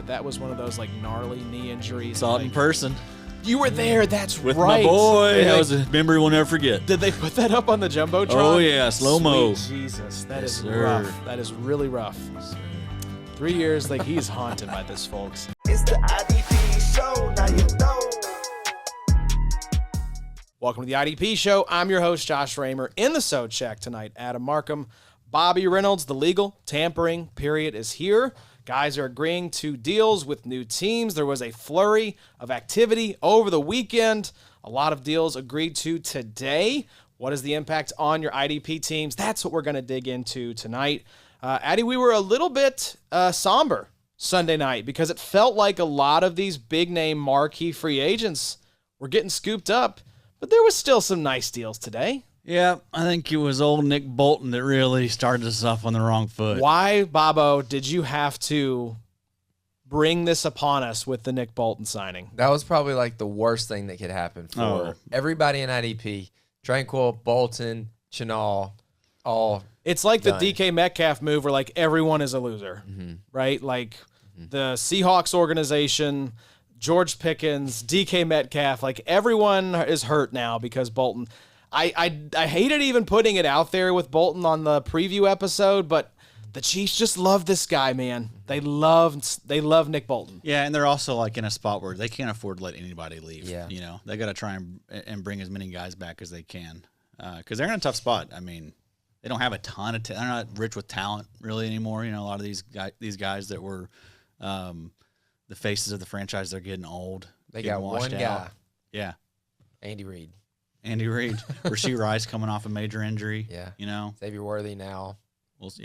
but that was one of those like gnarly knee injuries. Saw it in person. You were there. That's with right. my boy. That was a memory we'll never forget. Did they put that up on the Jumbotron? Oh, yeah. Slow-mo. Jesus. That Yes, is sir. rough. That is really rough. 3 years, like he's haunted by this, folks. It's the IDP show, now you know. Welcome to the IDP show. I'm your host, Josh Raymer. In the Sode Shack tonight, Adam Markham, Bobby Reynolds. The legal tampering period is here. Guys are agreeing to deals with new teams. There was a flurry of activity over the weekend. A lot of deals agreed to today. What is the impact on your IDP teams? That's what we're going to dig into tonight. Addy, we were a little bit somber Sunday night because it felt like a lot of these big-name marquee free agents were getting scooped up, but there was still some nice deals today. Yeah, I think it was old Nick Bolton that really started us off on the wrong foot. Why, Bobo, did you have to bring this upon us with the Nick Bolton signing? That was probably like the worst thing that could happen for everybody in IDP. Tranquil, Bolton, Chinall, all. It's like done. the DK Metcalf move where like everyone is a loser, right? Like the Seahawks organization, George Pickens, DK Metcalf, like everyone is hurt now because Bolton. I hated even putting it out there with Bolton on the preview episode, but the Chiefs just love this guy, man. They love Nick Bolton. Yeah, and they're also like in a spot where they can't afford to let anybody leave. Yeah. You know, they got to try and bring as many guys back as they can because they're in a tough spot. I mean, they don't have a ton of they're not rich with talent really anymore. You know, a lot of these guys that were the faces of the franchise, they're getting old. They got one guy. Yeah. Andy Reid. Rashee Rice coming off a major injury. Yeah. You know, Xavier Worthy now.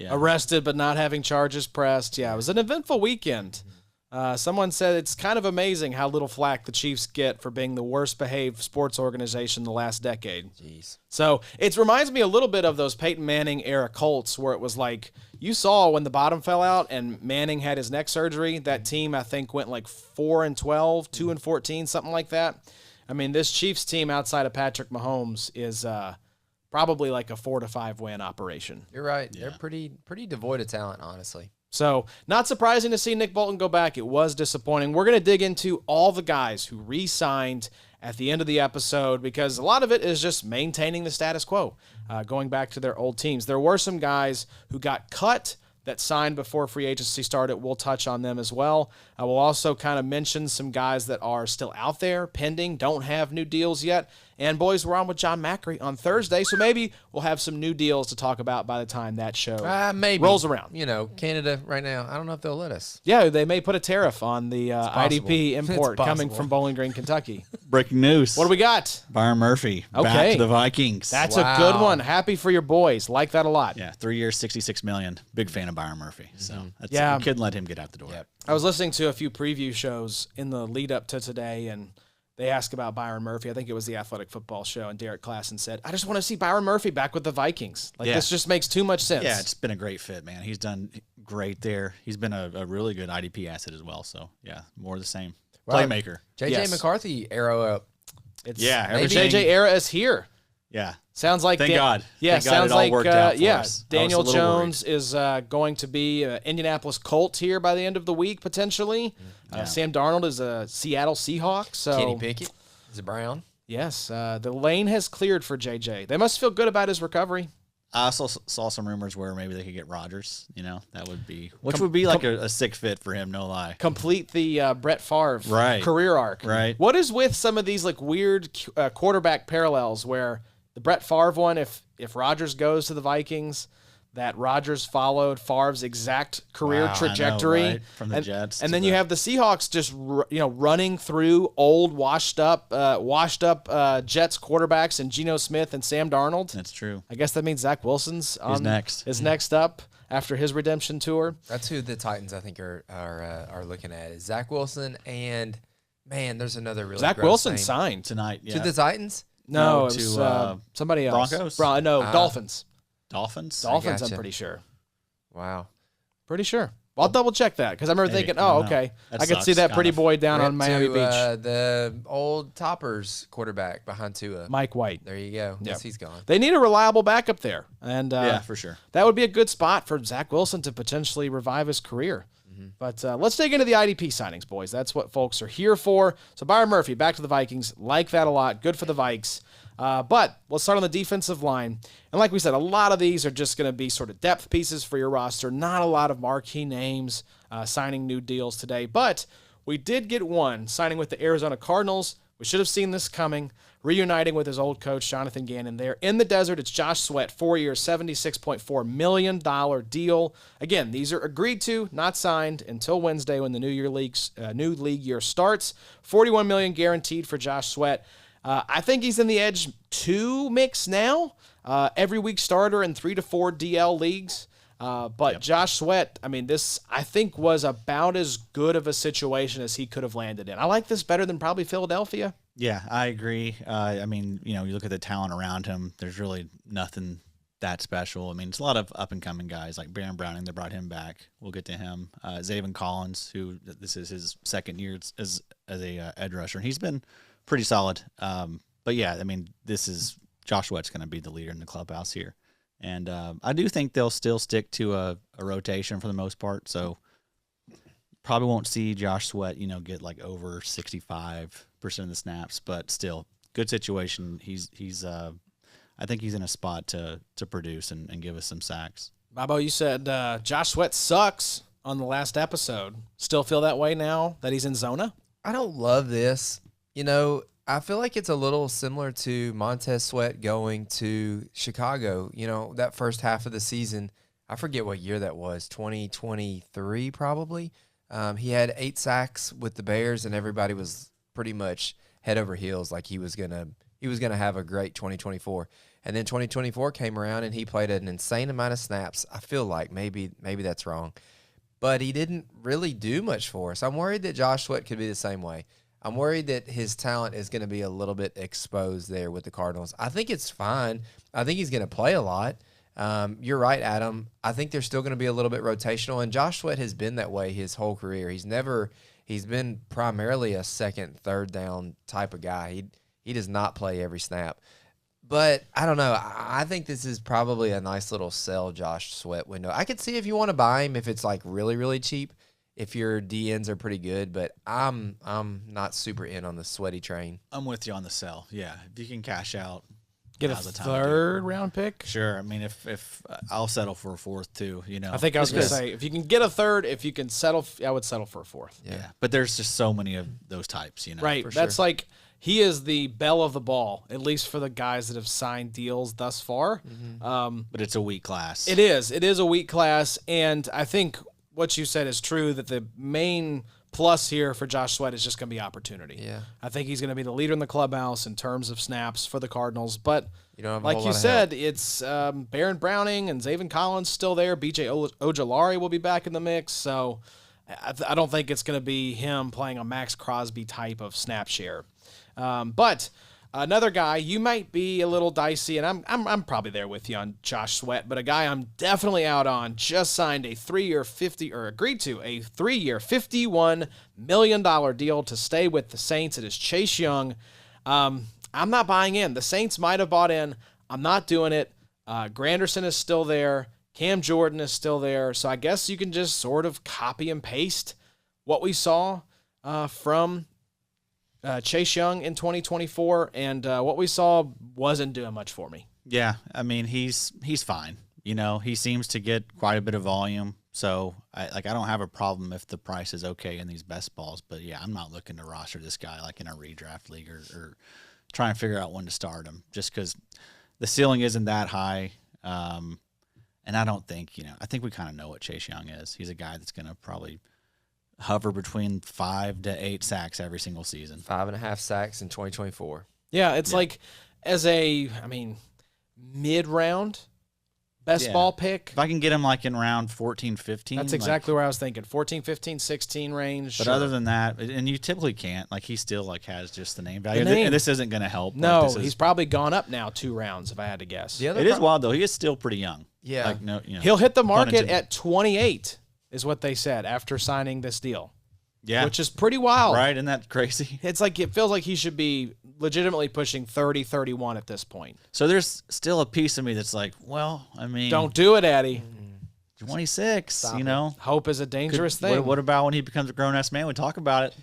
Arrested but not having charges pressed. Yeah, it was an eventful weekend. Someone said it's kind of amazing how little flack the Chiefs get for being the worst behaved sports organization in the last decade. Jeez. So it reminds me a little bit of those Peyton Manning era Colts where it was like you saw when the bottom fell out and Manning had his neck surgery, that team I think went like 4-12, 2-14, something like that. I mean, this Chiefs team outside of Patrick Mahomes is probably like a 4-5 win operation. You're right. Yeah. They're pretty devoid of talent, honestly. So not surprising to see Nick Bolton go back. It was disappointing. We're going to dig into all the guys who re-signed at the end of the episode because a lot of it is just maintaining the status quo, going back to their old teams. There were some guys who got cut that signed before free agency started. We'll touch on them as well. I will also kind of mention some guys that are still out there, pending, don't have new deals yet. And, boys, we're on with John Macri on Thursday, so maybe we'll have some new deals to talk about by the time that show rolls around. You know, Canada right now, I don't know if they'll let us. Yeah, they may put a tariff on the IDP import coming from Bowling Green, Kentucky. Breaking news. What do we got? Byron Murphy back to the Vikings. That's a good one. Happy for your boys. Like that a lot. Yeah, 3 years, $66 million. Big fan of Byron Murphy. So you couldn't let him get out the door. Yep. I was listening to a few preview shows in the lead up to today, and they asked about Byron Murphy. I think it was the Athletic Football Show, and Derrick Klassen said, I just want to see Byron Murphy back with the Vikings. This just makes too much sense. Yeah, it's been a great fit, man. He's done great there. He's been a really good IDP asset as well. So, yeah, more of the same. Playmaker. J.J. McCarthy arrow up. JJ era is here. Yeah. Sounds like Thank God. Yeah, Thank God sounds it all like worked out for us. Daniel Jones is going to be Indianapolis Colt here by the end of the week potentially. Sam Darnold is a Seattle Seahawk. So Kenny Pickett is a Brown. Yes, the lane has cleared for JJ. They must feel good about his recovery. I also saw some rumors where maybe they could get Rodgers. You know, that would be which would be like a sick fit for him. No lie. Complete the Brett Favre career arc. Right. What is with some of these like weird quarterback parallels where the Brett Favre one, if Rodgers goes to the Vikings, that Rodgers followed Favre's exact career trajectory. I know, right? From the Jets. And then you have the Seahawks just running through old washed up Jets quarterbacks and Geno Smith and Sam Darnold. That's true. I guess that means Zach Wilson's next. Is next up after his redemption tour. That's who the Titans I think are looking at is Zach Wilson and man, there's another really Zach Wilson signed tonight to the Titans. No, it was somebody else. Broncos? Dolphins. Dolphins? Dolphins, I'm pretty sure. Wow. Pretty sure. Well, I'll double check that because I remember thinking, okay. That I could see that pretty boy down on Miami Beach. The old Toppers quarterback behind Tua. Mike White. There you go. Yes, he's gone. They need a reliable backup there. And yeah, for sure. That would be a good spot for Zach Wilson to potentially revive his career. But let's dig into the IDP signings, boys. That's what folks are here for. So Byron Murphy, back to the Vikings. Like that a lot. Good for the Vikes. But let's start on the defensive line. And like we said, a lot of these are just going to be sort of depth pieces for your roster. Not a lot of marquee names signing new deals today. But we did get one signing with the Arizona Cardinals. We should have seen this coming. Reuniting with his old coach, Jonathan Gannon, there in the desert. It's Josh Sweat, 4 years, $76.4 million deal. Again, these are agreed to, not signed until Wednesday when the new league year starts. $41 million guaranteed for Josh Sweat. I think he's in the edge 2 mix now. Every week starter in 3 to 4 DL leagues. But Josh Sweat, I mean, this I think was about as good of a situation as he could have landed in. I like this better than probably Philadelphia. Yeah, I agree. I mean, you look at the talent around him, there's really nothing that special. I mean, it's a lot of up-and-coming guys like Baron Browning. They brought him back. We'll get to him. Zaven Collins, who this is his second year as a edge rusher, and he's been pretty solid. But, yeah, I mean, this is Josh Sweat's going to be the leader in the clubhouse here. And I do think they'll still stick to a rotation for the most part, so probably won't see Josh Sweat, get like over 65% of the snaps, but still good situation. He's I think he's in a spot to produce and give us some sacks. Bobo, you said Josh Sweat sucks on the last episode. Still feel that way now that he's in Zona? I don't love this. I feel like it's a little similar to Montez Sweat going to Chicago. That first half of the season, I forget what year that was, 2023 probably. He had 8 sacks with the Bears, and everybody was pretty much head over heels like he was gonna have a great 2024. And then 2024 came around, and he played an insane amount of snaps. I feel like maybe that's wrong, but he didn't really do much for us. I'm worried that Josh Sweat could be the same way. I'm worried that his talent is going to be a little bit exposed there with the Cardinals. I think it's fine. I think he's going to play a lot. You're right, Adam. I think they're still going to be a little bit rotational, and Josh Sweat has been that way his whole career. He's been primarily a second, third down type of guy. He does not play every snap. But I don't know. I think this is probably a nice little sell Josh Sweat window. I could see if you want to buy him if it's like really, really cheap, if your DNs are pretty good, but I'm not super in on the Sweaty train. I'm with you on the sell. Yeah, if you can cash out, get a third round pick. Sure. I mean, if I'll settle for a fourth too. I think I was going to say if you can get a third, if you can settle, I would settle for a fourth. Yeah. But there's just so many of those types. Right. That's like he is the belle of the ball, at least for the guys that have signed deals thus far. Mm-hmm. But it's a weak class. It is. It is a weak class, and I think what you said is true, that the main plus here for Josh Sweat is just going to be opportunity. Yeah. I think he's going to be the leader in the clubhouse in terms of snaps for the Cardinals. But like you said, it's Baron Browning and Zaven Collins still there. B.J. Ojolari will be back in the mix. So I don't think it's going to be him playing a Max Crosby type of snap share. But another guy, you might be a little dicey, and I'm probably there with you on Josh Sweat, but a guy I'm definitely out on just signed agreed to a 3-year, $51 million deal to stay with the Saints. It is Chase Young. I'm not buying in. The Saints might have bought in. I'm not doing it. Granderson is still there. Cam Jordan is still there. So I guess you can just sort of copy and paste what we saw from Chase Young in 2024, and what we saw wasn't doing much for me. Yeah, I mean, he's fine. He seems to get quite a bit of volume, so I don't have a problem if the price is okay in these best balls. But yeah, I'm not looking to roster this guy like in a redraft league or try and figure out when to start him, just because the ceiling isn't that high. And I don't think I think we kind of know what Chase Young is. He's a guy that's going to probably hover between 5 to 8 sacks every single season. 5.5 sacks in 2024. Yeah, it's like as mid-round best ball pick. If I can get him like in round 14, 15. That's exactly where I was thinking. 14, 15, 16 range. But other than that, and you typically can't, he still has just the name value. And this isn't going to help. No, he's probably gone up now 2 rounds if I had to guess. It is wild though. He is still pretty young. Yeah. He'll hit the market at 28. Is what they said after signing this deal. Yeah. Which is pretty wild. Right, isn't that crazy? It's like it feels like he should be legitimately pushing 30, 31 at this point. So there's still a piece of me that's like, well, I mean... Don't do it, Addy. 26, Stop you know. Hope is a dangerous What, thing. what about when he becomes a grown-ass man? We talk about it.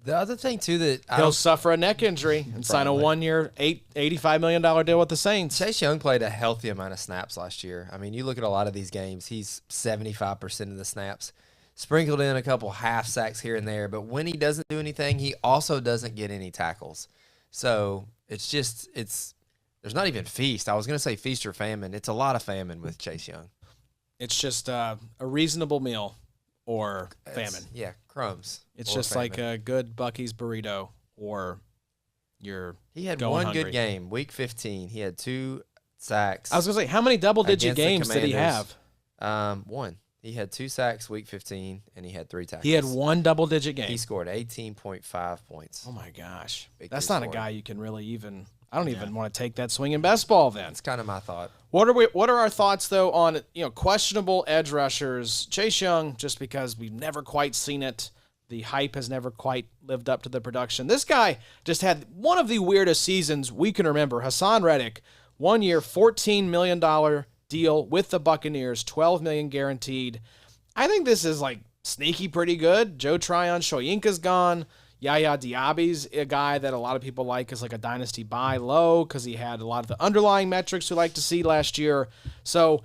The other thing, too, that I He'll don't, suffer a neck injury and sign a Probably. 1 year, $85 million deal with the Saints. Chase Young played a healthy amount of snaps last year. I mean, you look at a lot of these games, he's 75% of the snaps, sprinkled in a couple half sacks here and there. But when he doesn't do anything, he also doesn't get any tackles. So there's not even feast. I was going to say feast or famine. It's a lot of famine with Chase Young. It's just a reasonable meal or famine. Yeah, crumbs. It's or just famine. like a good Buc-ee's burrito or you're He had going one hungry. good game, week 15. He had 2 sacks. I was going to say, how many double-digit against the games did he Commanders. have? One. He had 2 sacks week 15, and he had 3 tackles. He had one double-digit game. He scored 18.5 points. Oh, my gosh. Big That's three not a scorer. guy you can really even – I don't even want to take that swing in best ball then. That's kind of my thought. What are our thoughts though on questionable edge rushers? Chase Young, just because we've never quite seen it, the hype has never quite lived up to the production. This guy just had one of the weirdest seasons we can remember. Haason Reddick, 1 year, $14 million deal with the Buccaneers, $12 million guaranteed. I think this is like sneaky pretty good. Joe Tryon Shoyinka's gone. Yaya Diaby's a guy that a lot of people like as like a dynasty buy low because he had a lot of the underlying metrics we like to see last year. So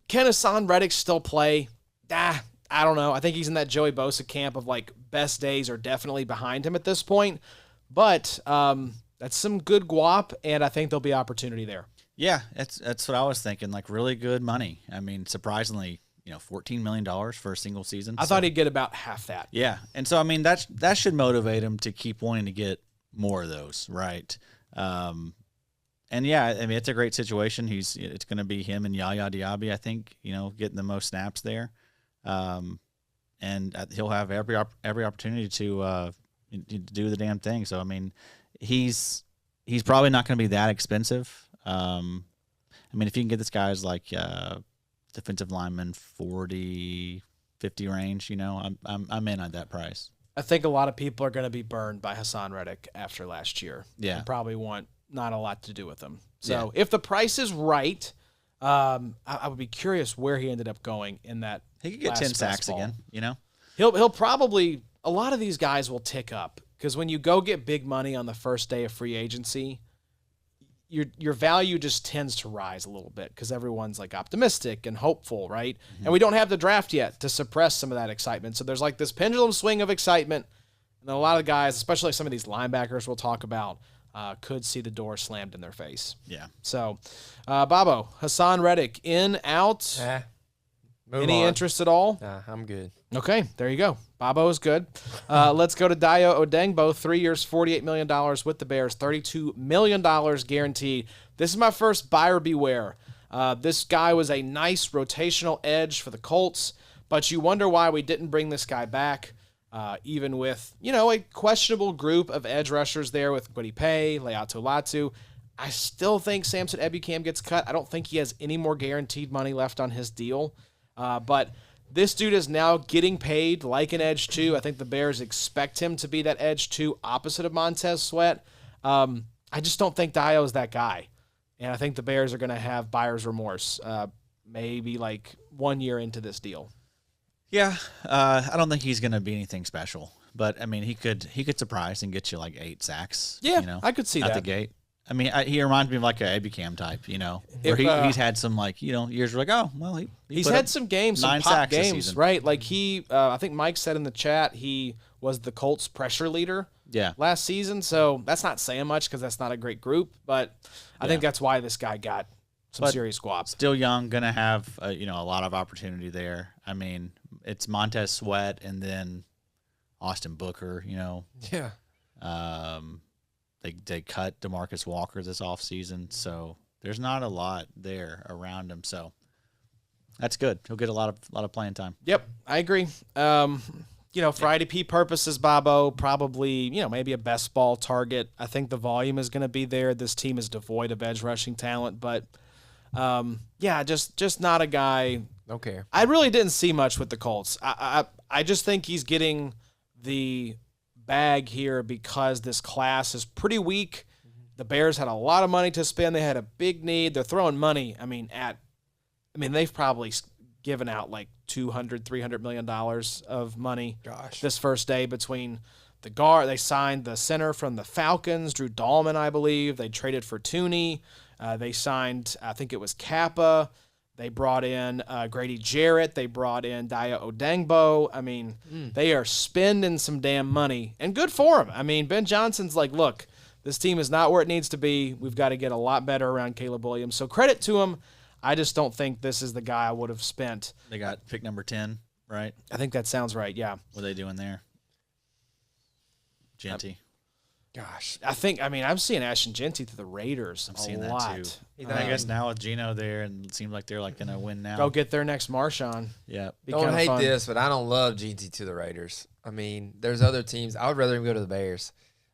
can Haason Reddick still play? I don't know. I think he's in that Joey Bosa camp of like best days are definitely behind him at this point. But that's some good guap, and I think there'll be opportunity there. Yeah, that's what I was thinking. Like really good money. I mean, surprisingly, $14 million for a single season. I thought he'd get about half that. Yeah, and so I mean that should motivate him to keep wanting to get more of those, right? And yeah, I mean it's a great situation. It's going to be him and Yaya Diaby, I think, getting the most snaps there, and he'll have every opportunity to do the damn thing. So I mean, he's probably not going to be that expensive. I mean, if you can get this guy's like defensive lineman 40, 50 range, I'm in at that price. I think a lot of people are going to be burned by Haason Reddick after last year. Yeah. And probably want not a lot to do with him. So if the price is right, I would be curious where he ended up going in that. He could get last 10 sacks best ball. again, He'll probably, a lot of these guys will tick up because when you go get big money on the first day of free agency, your value just tends to rise a little bit because everyone's like optimistic and hopeful, right? Mm-hmm. And we don't have the draft yet to suppress some of that excitement. So there's like this pendulum swing of excitement. And then a lot of guys, especially like some of these linebackers we'll talk about, could see the door slammed in their face. Yeah. So, Bobo, Haason Reddick, in, out, any interest at all? Nah, I'm good. Okay, there you go. Bobo is good. Let's go to Dayo Odeyingbo, 3 years, $48 million with the Bears, $32 million guaranteed. This is my first buyer beware. This guy was a nice rotational edge for the Colts, but you wonder why we didn't bring this guy back, even with, a questionable group of edge rushers there with Kwity Paye, Leatu Latu. I still think Samson Ebukam gets cut. I don't think he has any more guaranteed money left on his deal. But this dude is now getting paid like an edge 2. I think the Bears expect him to be that edge 2 opposite of Montez Sweat. I just don't think Dayo is that guy. And I think the Bears are going to have buyer's remorse maybe like 1 year into this deal. Yeah, I don't think he's going to be anything special. But, I mean, he could surprise and get you like 8 sacks. Yeah, I could see out that. the gate. I mean, he reminds me of like a Ebukam type, where he's had some like, years where like, oh, well, he's put had up some games, some 9 pop sacks this games, season. right? Like I think Mike said in the chat, he was the Colts pressure leader last season. So that's not saying much because that's not a great group, but I think that's why this guy got some serious squab. Still young, going to have, a lot of opportunity there. I mean, it's Montez Sweat and then Austin Booker, Yeah. They cut DeMarcus Walker this offseason, so there's not a lot there around him. So that's good. He'll get a lot of playing time. Yep, I agree. For IDP purposes, Bobo, probably, maybe a best ball target. I think the volume is going to be there. This team is devoid of edge rushing talent, but just not a guy. Don't care. I really didn't see much with the Colts. I just think he's getting the bag here because this class is pretty weak. The Bears had a lot of money to spend. They had a big need. They're throwing money. They've probably giving out like $200-300 million of money. Gosh. This first day between the guard. They signed the center from the Falcons, Drew Dahlman, I believe. They traded for Tooney. They signed, I think it was Kappa. They brought in Grady Jarrett. They brought in Dayo Odeyingbo. I mean, they are spending some damn money, and good for them. I mean, Ben Johnson's like, look, this team is not where it needs to be. We've got to get a lot better around Caleb Williams. So credit to him. I just don't think this is the guy I would have spent. They got pick number 10, right? I think that sounds right, yeah. What are they doing there? Genty. Gosh, I'm seeing Ashton Genty to the Raiders. I'm seeing lot. that too. I guess now with Geno there, and it seems like they're like going to win now. Go get their next Marshawn. Yeah. Don't hate this, but I don't love GT to the Raiders. I mean, there's other teams. I would rather him go to the Bears.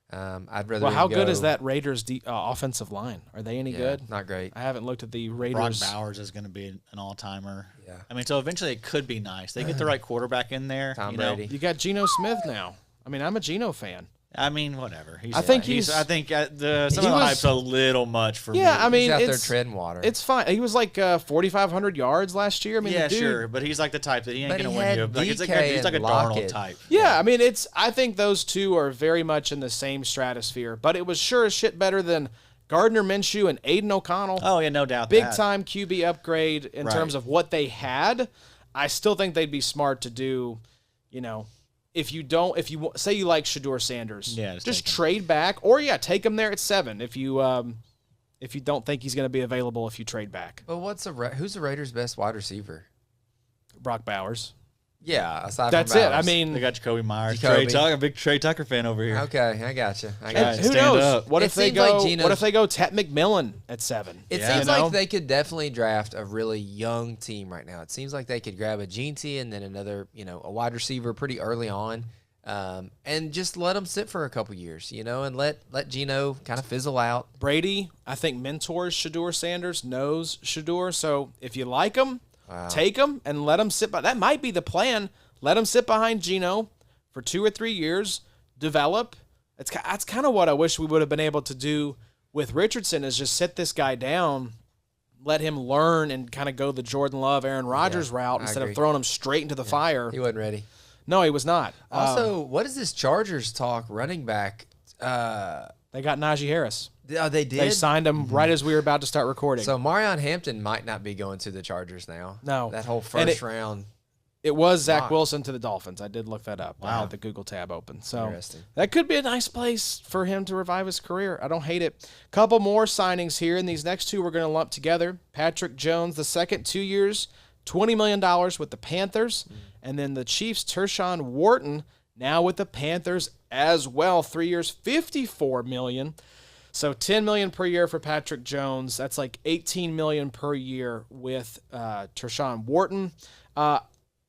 I'd rather. Well, how him good go, is that Raiders offensive line? Are they any good? Not great. I haven't looked at the Raiders. Brock Bowers is going to be an all-timer. Yeah. I mean, so eventually it could be nice. They get the right quarterback in there. Tom you know? Brady. You got Geno Smith now. I mean, I'm a Geno fan. I mean, whatever. I think some of the was- hype's a little much for me. Yeah, I mean, He's out there it's treading water. it's fine. He was like 4,500 yards last year. I mean, yeah, the dude, sure, but he's like the type that he ain't But going to he win had you. Like, he's DK like a and Darnold Lockett. type. Yeah, I mean, I think those two are very much in the same stratosphere. But it was sure as shit better than Gardner Minshew and Aiden O'Connell. Oh yeah, no doubt. Big time QB upgrade in Right. terms of what they had. I still think they'd be smart to do, if you say you like Shedeur Sanders, Yeah, just take him. trade back, or take him there at 7 if you don't think he's going to be available if you trade back. But who's the Raiders' best wide receiver? Brock Bowers. Yeah, aside That's from it. I Bowers. They mean, got Jacoby Myers. Jacoby. Trey Tucker, big Trey Tucker fan over here. Okay, I got you. Guys, who stand knows? up. What It if they seems like go? Geno's- What if they go Tet McMillan at 7? It Yeah. seems You know? like they could definitely draft a really young team right now. It seems like they could grab a Genty and then another, a wide receiver pretty early on, and just let them sit for a couple years, and let Geno kind of fizzle out. Brady, I think, mentors Shedeur Sanders, knows Shedeur. So if you like him, take him and let him sit by. That might be the plan. Let him sit behind Geno for 2 or 3 years, develop. That's kind of what I wish we would have been able to do with Richardson, is just sit this guy down, let him learn, and kind of go the Jordan Love, Aaron Rodgers route instead agree. of throwing him straight into the fire. He wasn't ready. No, he was not. Also, what is this Chargers talk running back? They got Najee Harris. They did. They signed him right as we were about to start recording. So Marion Hampton might not be going to the Chargers now. No. That whole And first round. It was Zach Wow. Wilson to the Dolphins. I did look that up. I Wow. had the Google tab open. So Interesting. that could be a nice place for him to revive his career. I don't hate it. Couple more signings here, and these next two we're going to lump together. Patrick Jones, the second 2 years, $20 million with the Panthers. And then the Chiefs' Tershawn Wharton, now with the Panthers as well. 3 years, $54 million. So $10 million per year for Patrick Jones. That's like $18 million per year with Tershawn Wharton.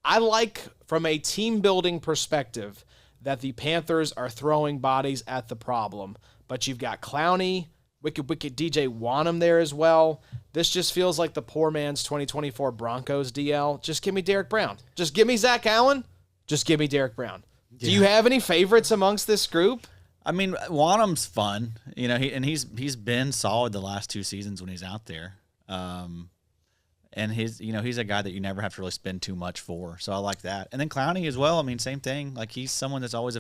I like, from a team-building perspective, that the Panthers are throwing bodies at the problem. But you've got Clowney, wicked DJ Wanham there as well. This just feels like the poor man's 2024 Broncos DL. Just give me Derrick Brown. Just give me Zach Allen. Just give me Derrick Brown. Do you have any favorites amongst this group? I mean, Wanham's fun, he's been solid the last 2 seasons when he's out there. And he's a guy that you never have to really spend too much for. So I like that. And then Clowney as well. I mean, same thing. Like, he's someone that's always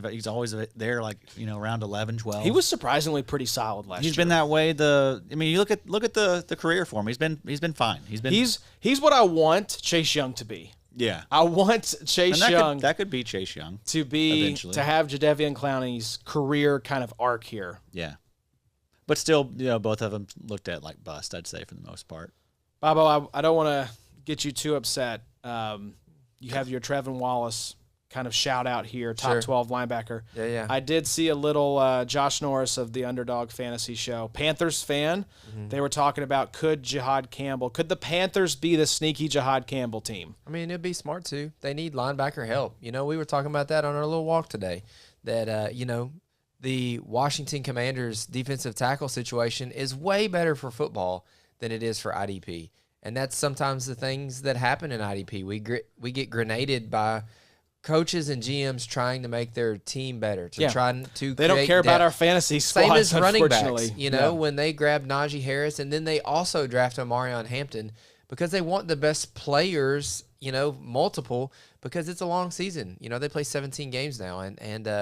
there, like, around 11, 12. He was surprisingly pretty solid last year. He's been that way. You look at the career for him. He's been fine. He's what I want Chase Young to be. Yeah. I want Chase And Young that could be Chase Young to eventually. to have Jadeveon Clowney's career kind of arc here. Yeah. But still, both of them looked at like bust, I'd say, for the most part. Bobo, I don't want to get you too upset. You have your Trevin Wallace kind of shout out here, top Sure. 12 linebacker. Yeah. I did see a little Josh Norris of the Underdog Fantasy Show. Panthers fan, they were talking about could the Panthers be the sneaky Jihad Campbell team? I mean, it'd be smart to. They need linebacker help. We were talking about that on our little walk today. That the Washington Commanders' defensive tackle situation is way better for football than it is for IDP, and that's sometimes the things that happen in IDP. We get grenaded by coaches and GMs trying to make their team better, Yeah. They don't care about our fantasy squads, Same as running backs, unfortunately. when they grab Najee Harris, and then they also draft Marion Hampton because they want the best players multiple, because it's a long season. They play 17 games now. And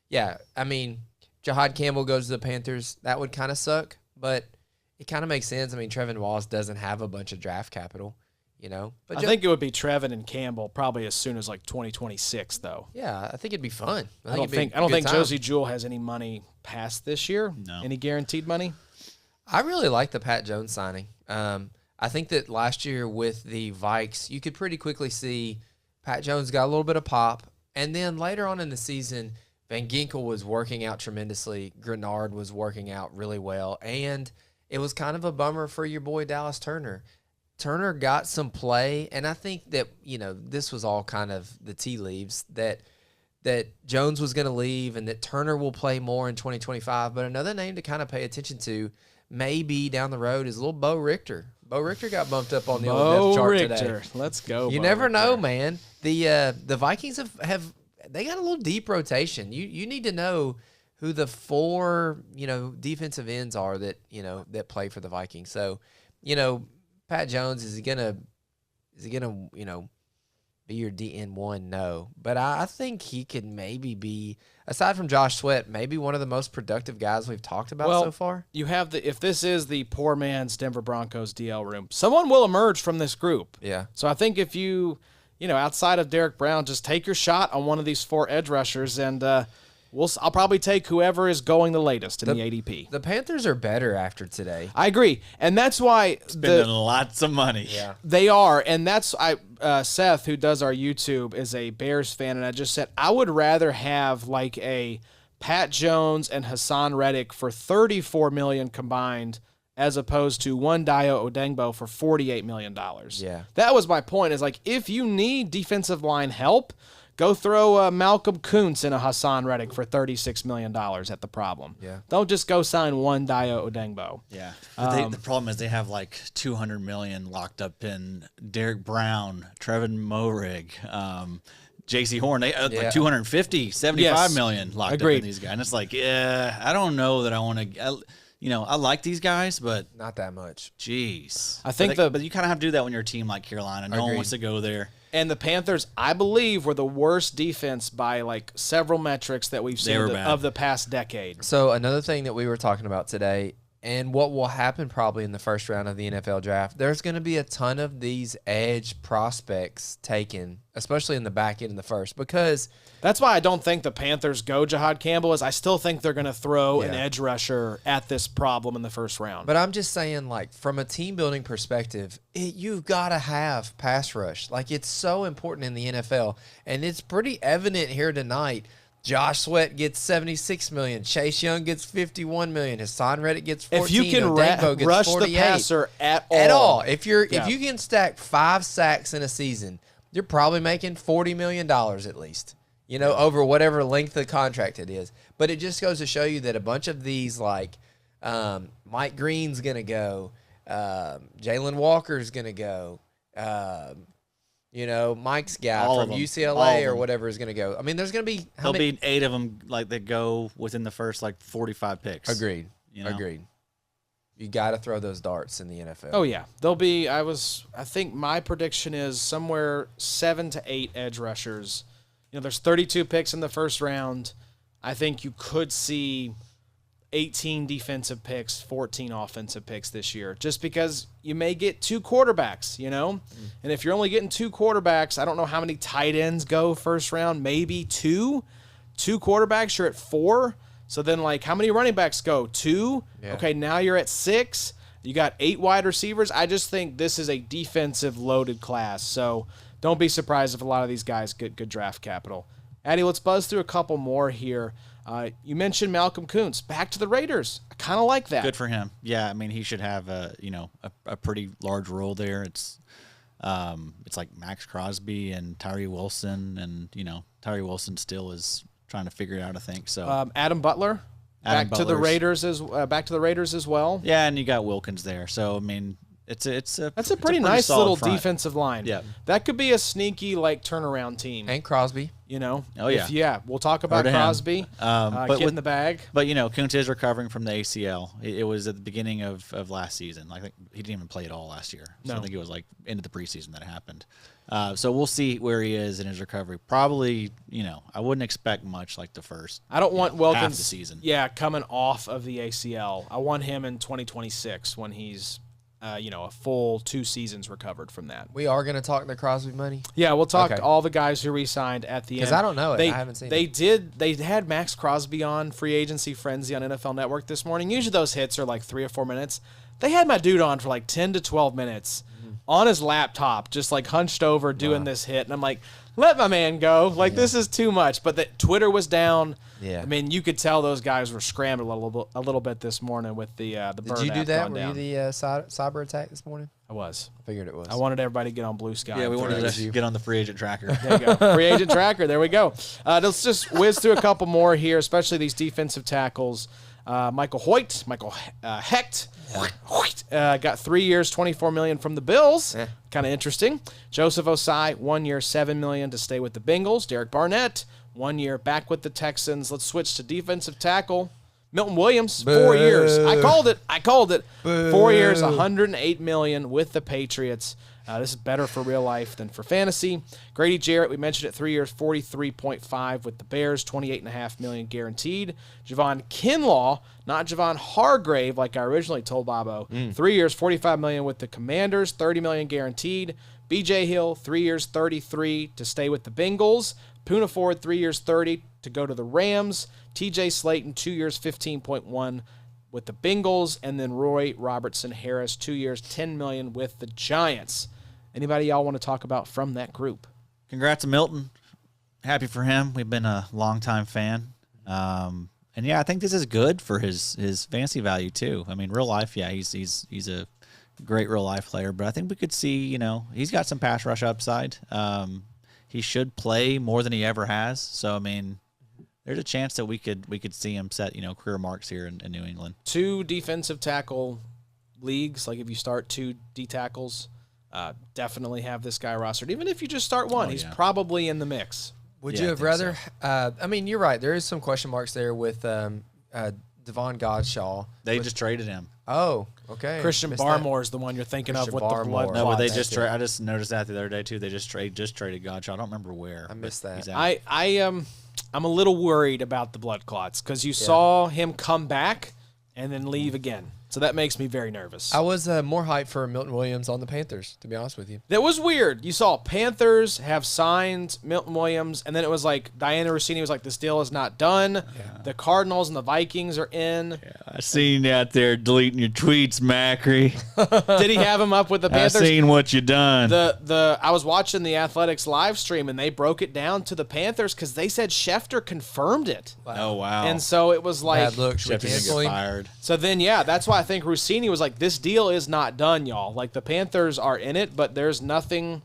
yeah, I mean, Jahad Campbell goes to the Panthers. That would kind of suck, but it kind of makes sense. I mean, Trevin Wallace doesn't have a bunch of draft capital, But I think it would be Trevin and Campbell probably as soon as like 2026, though. Yeah, I think it'd be fun. I don't think Josie Jewell has any money past this year. No. Any guaranteed money? I really like the Pat Jones signing. I think that last year with the Vikes, you could pretty quickly see Pat Jones got a little bit of pop, and then later on in the season, Van Ginkel was working out tremendously. Grenard was working out really well, and it was kind of a bummer for your boy Dallas Turner. Turner got some play, and I think that, this was all kind of the tea leaves, that Jones was going to leave and that Turner will play more in 2025. But another name to kind of pay attention to maybe down the road is little Bo Richter. Bo Richter got bumped up on the old depth chart today. Let's go. You never know, man. The Vikings have they got a little deep rotation. You need to know who the 4, defensive ends are that play for the Vikings. So, Pat Jones, is he gonna be your DN1? No. But I think he could maybe be, aside from Josh Sweat, maybe one of the most productive guys we've talked about so far. You have if this is the poor man's Denver Broncos DL room, someone will emerge from this group. Yeah. So I think if you outside of Derrick Brown, just take your shot on one of these 4 edge rushers, and I'll probably take whoever is going the latest in the ADP. The Panthers are better after today. I agree, and that's why spending lots of money. Yeah, they are, and that's Seth, who does our YouTube, is a Bears fan, and I just said I would rather have like a Pat Jones and Haason Reddick for $34 million combined, as opposed to one Dayo Odeyingbo for $48 million. Yeah, that was my point. Is like, if you need defensive line help, go throw Malcolm Koonce and a Haason Reddick for $36 million at the problem. Yeah. Don't just go sign one Dayo Odeyingbo. Yeah. But the problem is they have like $200 million locked up in Derrick Brown, Trevin Moehrig, J.C. Horn. They like 250, $75 million locked up in these guys. And it's like, I don't know that I want to. I like these guys, but not that much. Jeez. I think but you kind of have to do that when you're a team like Carolina. No one wants to go there. And the Panthers, I believe, were the worst defense by like several metrics that we've seen of the past decade. So another thing that we were talking about today, and what will happen probably in the first round of the NFL draft, there's going to be a ton of these edge prospects taken, especially in the back end of the first, because that's why I don't think the Panthers go Jahad Campbell. Is I still think they're going to throw an edge rusher at this problem in the first round. But I'm just saying, like, from a team building perspective, you've got to have pass rush. Like, it's so important in the NFL, and it's pretty evident here tonight. Josh Sweat gets $76 million. Chase Young gets $51 million. Haason Reddick gets $14 million. If you can rush the passer at all. If you can stack 5 sacks in a season, you're probably making $40 million at least. Over whatever length of contract it is. But it just goes to show you that a bunch of these, like Mike Green's going to go, Jalen Walker's going to go, Mike's guy from UCLA or whatever is going to go. I mean, there'll be 8 of them like that go within the first 45 picks. Agreed. Agreed. You got to throw those darts in the NFL. Oh yeah, there'll be. I think my prediction is somewhere 7 to 8 edge rushers. There's 32 picks in the first round. I think you could see 18 defensive picks, 14 offensive picks this year, just because you may get 2 quarterbacks, And if you're only getting 2 quarterbacks, I don't know how many tight ends go first round, maybe 2. 2 quarterbacks, you're at 4. So then, how many running backs go? 2? Yeah. Okay, now you're at 6. You got 8 wide receivers. I just think this is a defensive loaded class. So don't be surprised if a lot of these guys get good draft capital. Addy, let's buzz through a couple more here. You mentioned Malcolm Koonce. Back to the Raiders. I kind of like that. Good for him. Yeah, I mean, he should have a pretty large role there. It's like Max Crosby and Tyree Wilson, and Tyree Wilson still is trying to figure it out, I think. So Adam Butler. Back to the Raiders as well. Yeah, and you got Wilkins there. So I mean, That's a it's pretty nice solid little front. defensive line. Yeah. That could be a sneaky like turnaround team. And Crosby. You know? Oh, yeah. We'll talk about Heard of him. Crosby. But Get in the bag. But, Koonce is recovering from the ACL. It was at the beginning of last season. I think he didn't even play at all last year. So No. I think it was like into the preseason that happened. So we'll see where he is in his recovery. Probably, I wouldn't expect much like the first. I don't want Wilkins half the season. Yeah, coming off of the ACL. I want him in 2026 when he's a full 2 seasons recovered from that. We are going to talk the Crosby money. Yeah, we'll talk Okay. all the guys who re-signed at the end. Because I don't know it. I haven't seen it. They had Max Crosby on Free Agency Frenzy on NFL Network this morning. Usually those hits are like 3 or 4 minutes. They had my dude on for like 10 to 12 minutes on his laptop, just like hunched over doing this hit. And I'm like, let my man go. Like, this is too much. But Twitter was down. Yeah. I mean, you could tell those guys were scrambling a little bit this morning with the Did bird you do app that? gone Were down. you the cyber attack this morning? I was. I figured it was. I wanted everybody to get on Blue Sky. Yeah, we for wanted it. to get on the free agent tracker. There you go. Free agent tracker. There we go. Let's just whiz through a couple more here, especially these defensive tackles. Michael Hecht. Got 3 years, $24 million from the Bills. Kind of interesting. Joseph Osai, 1 year, $7 million to stay with the Bengals. Derek Barnett, 1 year, back with the Texans. Let's switch to defensive tackle. Milton Williams, 4 years. I called it. 4 years, $108 million with the Patriots. This is better for real life than for fantasy. Grady Jarrett, we mentioned it, 3 years, $43.5 with the Bears, $28.5 million guaranteed. Javon Kinlaw, not Javon Hargrave, like I originally told Bobo. 3 years, $45 million with the Commanders, $30 million guaranteed. BJ Hill, 3 years, $33 to stay with the Bengals. Poona Ford, 3 years, $30 to go to the Rams. TJ Slayton, 2 years, $15.1 with the Bengals. And then Roy Robertson Harris, 2 years, $10 million with the Giants. Anybody y'all want to talk about from that group? Congrats to Milton. Happy for him. We've been a longtime fan. And yeah, I think this is good for his fantasy value too. I mean, real life, yeah, he's a great real life player, but I think we could see, he's got some pass rush upside. He should play more than he ever has. So I mean, there's a chance that we could see him set, career marks here in New England. 2 defensive tackle leagues, like if you start 2 D tackles, definitely have this guy rostered. Even if you just start one, he's probably in the mix. Would Yeah, you I have think rather? I mean, you're right. There is some question marks there with Devon Godshaw. They just traded him. Oh, okay. Christian Missed that. Barmore is the one you're thinking of with Christian the blood Barmore. No, clot. but they that's just it. I just noticed that the other day too. They just traded Godshaw. I don't remember where. I missed but that. he's out. I'm a little worried about the blood clots because you saw him come back and then leave again. So that makes me very nervous. I was more hyped for Milton Williams on the Panthers, to be honest with you. That was weird. You saw Panthers have signed Milton Williams, and then it was like Diana Rossini was like, this deal is not done. Yeah. The Cardinals and the Vikings are in. Yeah, I seen you out there deleting your tweets, Macri. Did he have him up with the I Panthers? seen what you done. I was watching the Athletics live stream, and they broke it down to the Panthers because they said Schefter confirmed it. Oh wow! And so it was like, Bad look. Should we Schefter's cancel gonna him? get fired. so then, yeah, that's why I think Rossini was like, this deal is not done, y'all. Like, the Panthers are in it, but there's nothing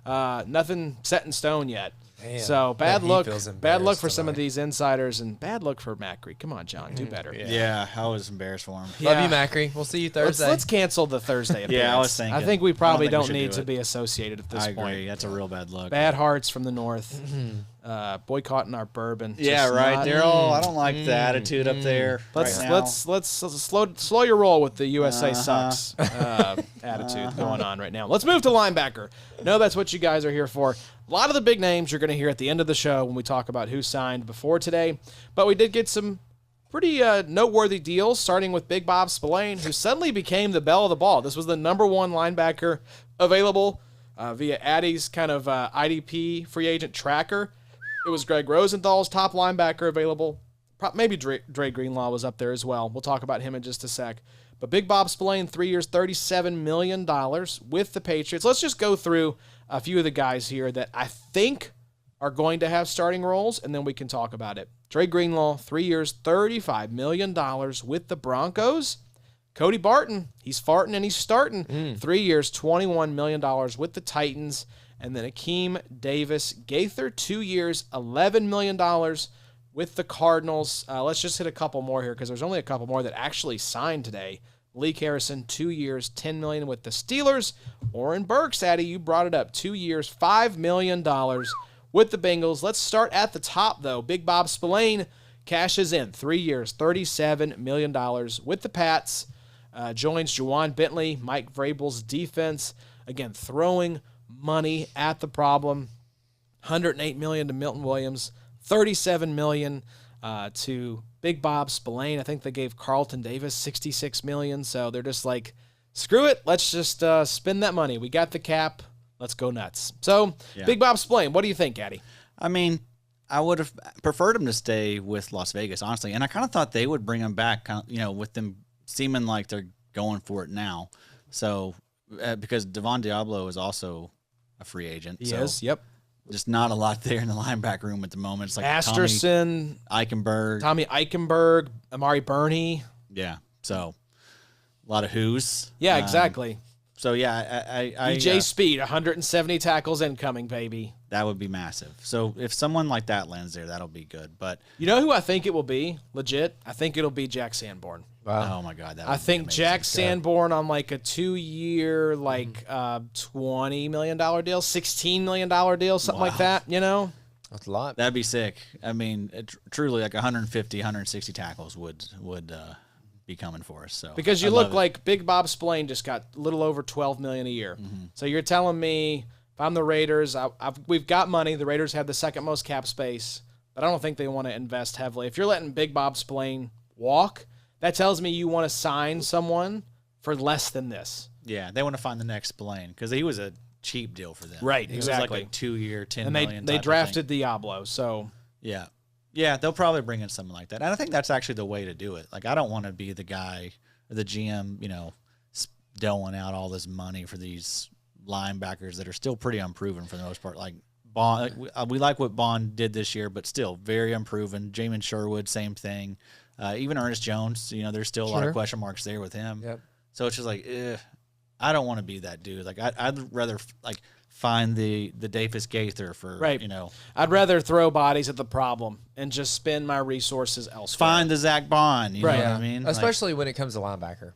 set in stone yet. Man, so bad he luck. feels Bad luck for embarrassed some of tonight. these insiders, and bad luck for Macri. Come on, John, do better. Yeah, I was embarrassed for him. Love you, Macri. We'll see you Thursday. Let's cancel the Thursday appearance. Yeah, I was thinking. I think we probably I don't don't think we should need do to it. be associated at this I point. agree. That's a real bad look. Bad hearts from the north. Boycotting our bourbon. Yeah, Just right, not- Daryl. I don't like the attitude up there. Let's right now. let's slow your roll with the USA sucks attitude going on right now. Let's move to linebacker. No, that's what you guys are here for. A lot of the big names you're going to hear at the end of the show when we talk about who signed before today, but we did get some pretty noteworthy deals, starting with Big Bob Spillane, who suddenly became the belle of the ball. This was the number 1 linebacker available via Addy's kind of IDP free agent tracker. It was Greg Rosenthal's top linebacker available. Maybe Dre Greenlaw was up there as well. We'll talk about him in just a sec. But Big Bob Spillane, 3 years, $37 million with the Patriots. Let's just go through a few of the guys here that I think are going to have starting roles, and then we can talk about it. Dre Greenlaw, 3 years, $35 million with the Broncos. Cody Barton, he's farting and he's starting. 3 years, $21 million with the Titans. And then Akeem-Davis Gaither, 2 years, $11 million with the Cardinals. Let's just hit a couple more here because there's only a couple more that actually signed today. Malik Harrison, 2 years, $10 million with the Steelers. Oren Burks, Addy, you brought it up, 2 years, $5 million with the Bengals. Let's start at the top, though. Big Bob Spillane cashes in 3 years, $37 million with the Pats. Joins Juwan Bentley, Mike Vrabel's defense. Again, throwing money at the problem. $108 million to Milton Williams, $37 million to Big Bob Spillane. I think they gave Carlton Davis $66 million. So they're just like, screw it. Let's just spend that money. We got the cap. Let's go nuts. So Big Bob Spillane, what do you think, Addy? I mean, I would have preferred him to stay with Las Vegas, honestly. And I kind of thought they would bring him back, with them seeming like they're going for it now. So because Devon Diablo is also a free agent. He is, yep. Just not a lot there in the linebacker room at the moment. It's like Masterson, Tommy Eichenberg, Amari Burney. Yeah, so a lot of who's. Yeah, exactly. So yeah, I DJ Speed, 170 tackles incoming, baby. That would be massive. So if someone like that lands there, that'll be good. But you know who I think it will be? Legit, I think it'll be Jack Sanborn. Wow. Oh my God, I think Jack Sanborn on like a 2-year, $20 million deal, $16 million deal, something like that. That's a lot. That'd be sick. I mean, truly, like 150, 160 tackles would be coming for us. So because you look like Big Bob Spillane just got a little over $12 million a year. Mm-hmm. So you're telling me if I'm the Raiders, we've got money. The Raiders have the second most cap space, but I don't think they want to invest heavily. If you're letting Big Bob Spillane walk, that tells me you want to sign someone for less than this. Yeah, they want to find the next Spillane because he was a cheap deal for them. Right, he exactly. was like a 2-year, $10 and million. They drafted Diablo, so yeah. Yeah, they'll probably bring in something like that. And I think that's actually the way to do it. Like, I don't want to be the guy, or the GM, doling out all this money for these linebackers that are still pretty unproven for the most part. Like, Baun, we like what Baun did this year, but still very unproven. Jamien Sherwood, same thing. Even Ernest Jones, there's still a lot of question marks there with him. Yep. So it's just like, I don't want to be that dude. Like, I'd rather, find the Davis Gaither for, right. I'd rather throw bodies at the problem and just spend my resources elsewhere. Find the Zack Baun, you know what I mean? Especially when it comes to linebacker.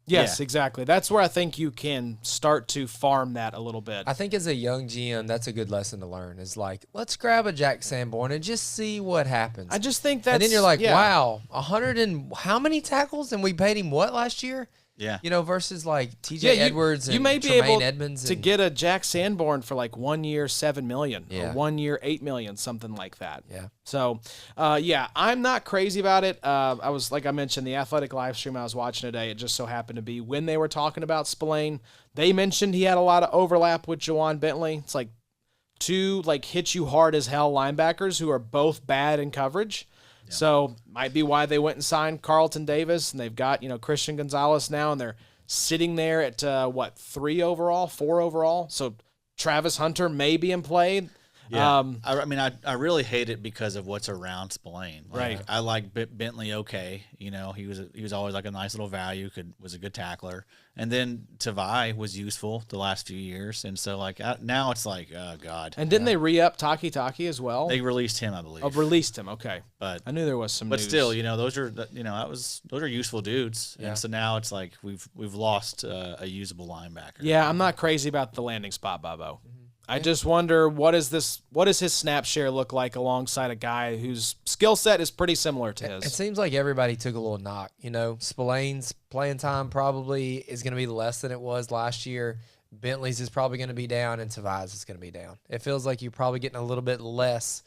Yes, exactly. That's where I think you can start to farm that a little bit. I think as a young GM, that's a good lesson to learn. Is like, let's grab a Jack Sanborn and just see what happens. I just think that's... And then you're like, wow, 100 and how many tackles? And we paid him what last year? Yeah. Versus like TJ Edwards and you may be Tremaine able Edmonds to get a Jack Sanborn for like 1 year, $7 million, or 1 year, $8 million, something like that. Yeah. So, I'm not crazy about it. I was, like I mentioned, the Athletic live stream I was watching today, it just so happened to be when they were talking about Spillane, they mentioned he had a lot of overlap with Juwan Bentley. It's like two hit you hard as hell linebackers who are both bad in coverage. So might be why they went and signed Carlton Davis, and they've got Christian Gonzalez now, and they're sitting there at 4 overall. So Travis Hunter may be in play. Yeah, I really hate it because of what's around Spillane. Right. I like Bentley. Okay, he was always like a nice little value. Was a good tackler, and then Tavai was useful the last few years, and so now it's like, oh God. And didn't they re-up Taki as well? They released him, I believe. Oh, released him. Okay, but I knew there was some. But news. still, those are useful dudes, and so now it's like we've lost a usable linebacker. Yeah, I'm not crazy about the landing spot, Bobo. I just wonder what does his snap share look like alongside a guy whose skill set is pretty similar to his. It seems like everybody took a little knock. Spillane's playing time probably is going to be less than it was last year. Bentley's is probably going to be down, and Tavai's is going to be down. It feels like you're probably getting a little bit less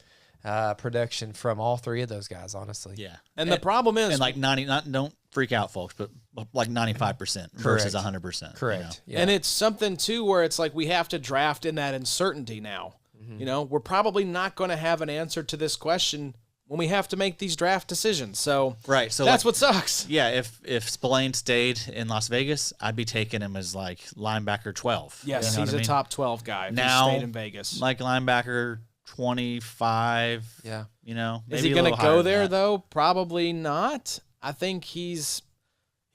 production from all three of those guys, honestly. Yeah. And the problem is, and don't freak out, folks, but like 95% versus 100%. Correct. Yeah. And it's something too where it's like we have to draft in that uncertainty now. Mm-hmm. We're probably not going to have an answer to this question when we have to make these draft decisions. So right. So that's what sucks. Yeah. If Spillane stayed in Las Vegas, I'd be taking him as linebacker 12. Yes, he's a top 12 guy. If now, he stayed in Vegas, linebacker 25. Yeah. Is he going to go there though? Probably not. I think he's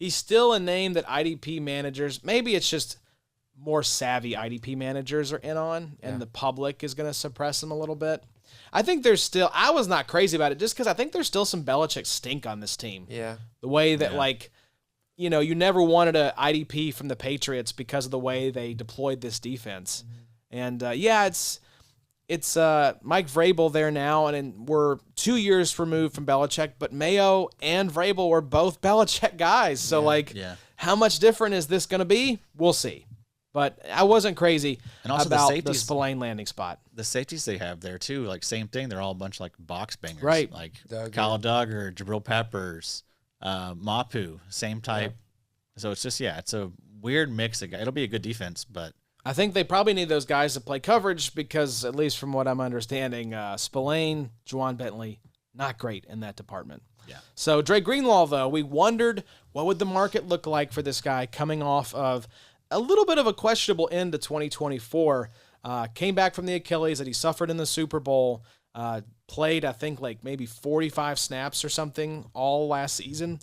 still a name that IDP managers, maybe it's just more savvy IDP managers are in on, and the public is going to suppress him a little bit. I think there's still, I was not crazy about it just because I think there's still some Belichick stink on this team. Yeah. The way that you never wanted a IDP from the Patriots because of the way they deployed this defense. And it's Mike Vrabel there now, and we're 2 years removed from Belichick, but Mayo and Vrabel were both Belichick guys. So, how much different is this going to be? We'll see. But I wasn't crazy and also about the Spillane landing spot. The safeties they have there, too, like, same thing. They're all a bunch of, like, box bangers. Right. Like Kyle Duggar, Jabril Peppers, Mapu, same type. Yeah. So it's just, it's a weird mix. It'll be a good defense, but I think they probably need those guys to play coverage because, at least from what I'm understanding, Spillane, Juwan Bentley, not great in that department. Yeah. So Dre Greenlaw, though, we wondered what would the market look like for this guy coming off of a little bit of a questionable end to 2024. Came back from the Achilles that he suffered in the Super Bowl. Played, I think, like maybe 45 snaps or something all last season.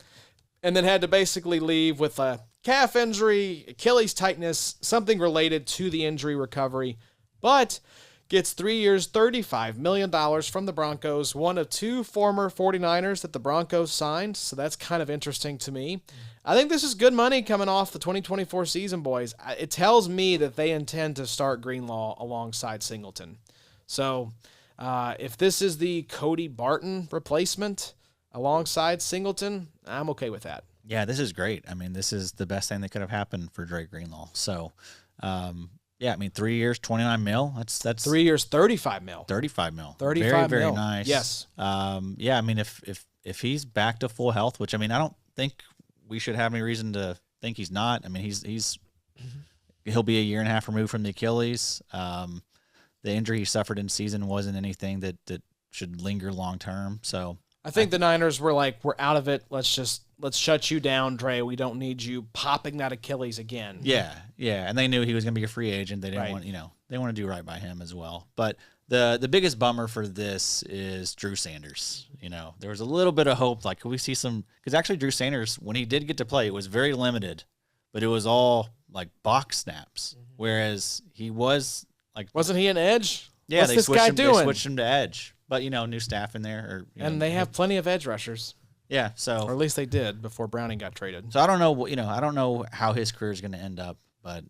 And then had to basically leave with a calf injury, Achilles tightness, something related to the injury recovery. But gets 3 years, $35 million from the Broncos, one of two former 49ers that the Broncos signed. So that's kind of interesting to me. I think this is good money coming off the 2024 season, boys. It tells me that they intend to start Greenlaw alongside Singleton. So if this is the Cody Barton replacement alongside Singleton, I'm okay with that. Yeah, this is great. I mean, this is the best thing that could have happened for Dre Greenlaw. So, 3 years, $29 million. That's 3 years, $35 million. $35 million. $35 very million. Nice. Yes. I mean, if he's back to full health, which I mean, I don't think we should have any reason to think he's not. I mean, he'll be a year and a half removed from the Achilles. The injury he suffered in season wasn't anything that should linger long term. So I think the Niners were like, we're out of it. Let's shut you down, Dre. We don't need you popping that Achilles again. Yeah. And they knew he was going to be a free agent. They didn't want, they want to do right by him as well. But the biggest bummer for this is Drew Sanders. There was a little bit of hope, like, could we see some, because actually Drew Sanders, when he did get to play, it was very limited, but it was all like box snaps, whereas he was like, wasn't he an edge? Yeah, What's this guy doing? They switched him to edge, but new staff in there, and they have plenty of edge rushers. Yeah, so or at least they did before Browning got traded. So I don't know, I don't know how his career is going to end up, but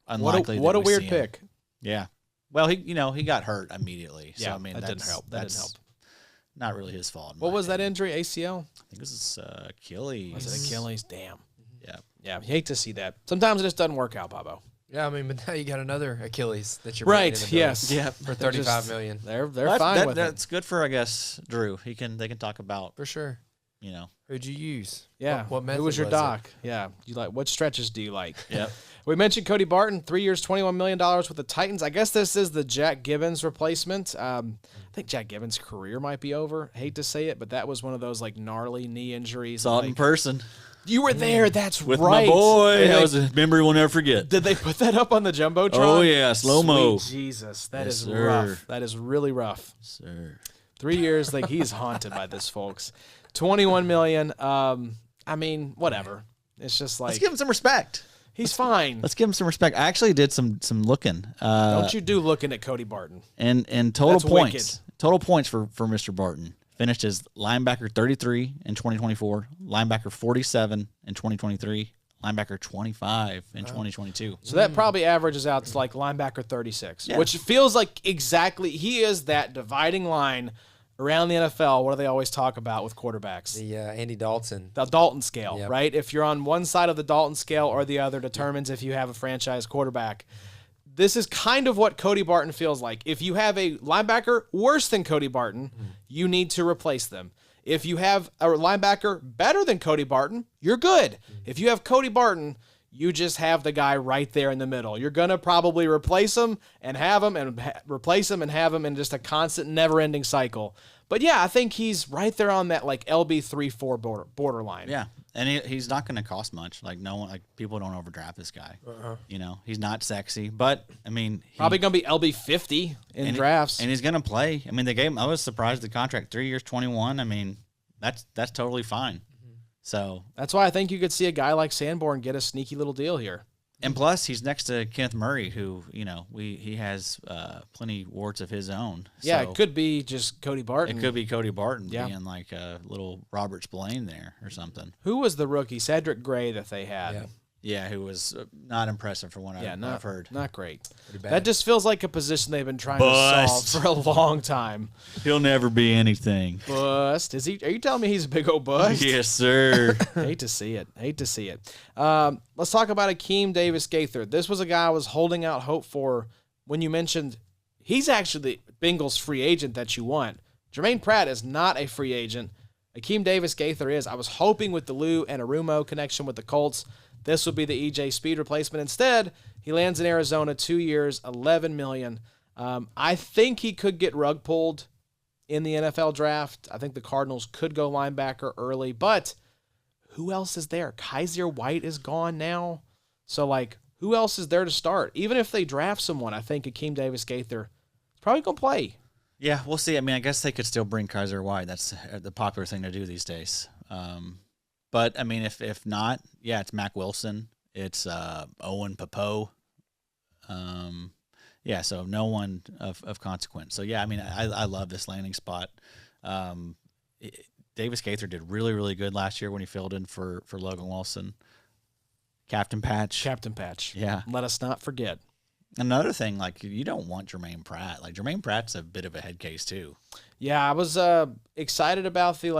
unlikely. What a weird pick. Yeah. Well, he got hurt immediately. So yeah, I mean, that didn't help. That didn't help. Not really his fault. What was that injury? ACL? I think this is Achilles. Was it Achilles? Damn. Yeah. Yeah. You hate to see that. Sometimes it just doesn't work out, Bobo. Yeah, I mean, but now you got another Achilles that you're right. bringing in the Yes. Yeah. For $35 million. They're fine with it. That's good for, I guess, Drew. They can talk about for sure. Who'd you use? Yeah. What method Who was your it? doc? Yeah. You like what stretches do you like? Yep. We mentioned Cody Barton, 3 years, $21 million with the Titans. I guess this is the Jack Gibbons replacement. I think Jack Gibbons' career might be over. Hate to say it, but that was one of those like gnarly knee injuries. Saw it in person. You were there. That's with right. my boy. That was a memory we'll never forget. Did they put that up on the Jumbotron? Oh, yeah. Slow-mo. Sweet Jesus. That Yes, is sir. rough. That is really rough. Sir. 3 years. Like he's haunted by this, folks. $21 million. I mean, whatever. It's just like. Let's give him some respect. He's fine. Let's give him some respect. I actually did some looking. Don't you do looking at Cody Barton. And total That's points. wicked. Total points for Mr. Barton. Finished as linebacker 33 in 2024, linebacker 47 in 2023, linebacker 25 in 2022. So that probably averages out to like linebacker 36, which feels like exactly he is that dividing line around the NFL. What do they always talk about with quarterbacks? The Andy Dalton. The Dalton scale, Yep. right? If you're on one side of the Dalton scale or the other determines if you have a franchise quarterback. This is kind of what Cody Barton feels like. If you have a linebacker worse than Cody Barton, you need to replace them. If you have a linebacker better than Cody Barton, you're good. If you have Cody Barton, you just have the guy right there in the middle. You're going to probably replace him and have him and replace him and have him in just a constant, never-ending cycle. But yeah, I think he's right there on that like LB3-4 borderline. Yeah, and he's not going to cost much. Like no one, like people don't overdraft this guy. He's not sexy, but I mean, probably going to be LB50 in drafts, and he's going to play. I mean, they gave him. I was surprised the contract 3 years, 21. I mean, that's totally fine. So that's why I think you could see a guy like Sanborn get a sneaky little deal here. And plus, he's next to Kenneth Murray, who he has plenty warts of his own. Yeah, So it could be just Cody Barton. it could be Cody Barton Yeah. being like a little Robert Spillane there or something. Who was the rookie? Cedric Gray that they had. Yeah. Yeah, who was not impressive from what I've heard. Not great. Pretty bad. That just feels like a position they've been trying Bust. to solve for a long time. He'll never be anything. Bust. Is he? Are you telling me he's a big old bust? Yes, sir. Hate to see it. Let's talk about Akeem-Davis Gaither. This was a guy I was holding out hope for when you mentioned he's actually the Bengals free agent that you want. Jermaine Pratt is not a free agent. Akeem-Davis Gaither is. I was hoping with the Lou and Arumo connection with the Colts, this would be the EJ Speed replacement. Instead, he lands in Arizona, 2 years, $11 million. I think he could get rug pulled in the NFL draft. I think the Cardinals could go linebacker early, but who else is there? Kaiser White is gone now. So, who else is there to start? Even if they draft someone, I think Akeem-Davis Gaither is probably going to play. Yeah, we'll see. I mean, I guess they could still bring Kaiser White. That's the popular thing to do these days. But, I mean, if not, yeah, it's Mac Wilson. It's Owen Popo. Yeah, so no one of consequence. So, yeah, I mean, I love this landing spot. Davis Gaither did really, really good last year when he filled in for Logan Wilson. Captain Patch. Yeah. Let us not forget. Another thing, you don't want Jermaine Pratt. Jermaine Pratt's a bit of a head case, too. Yeah, I was excited about the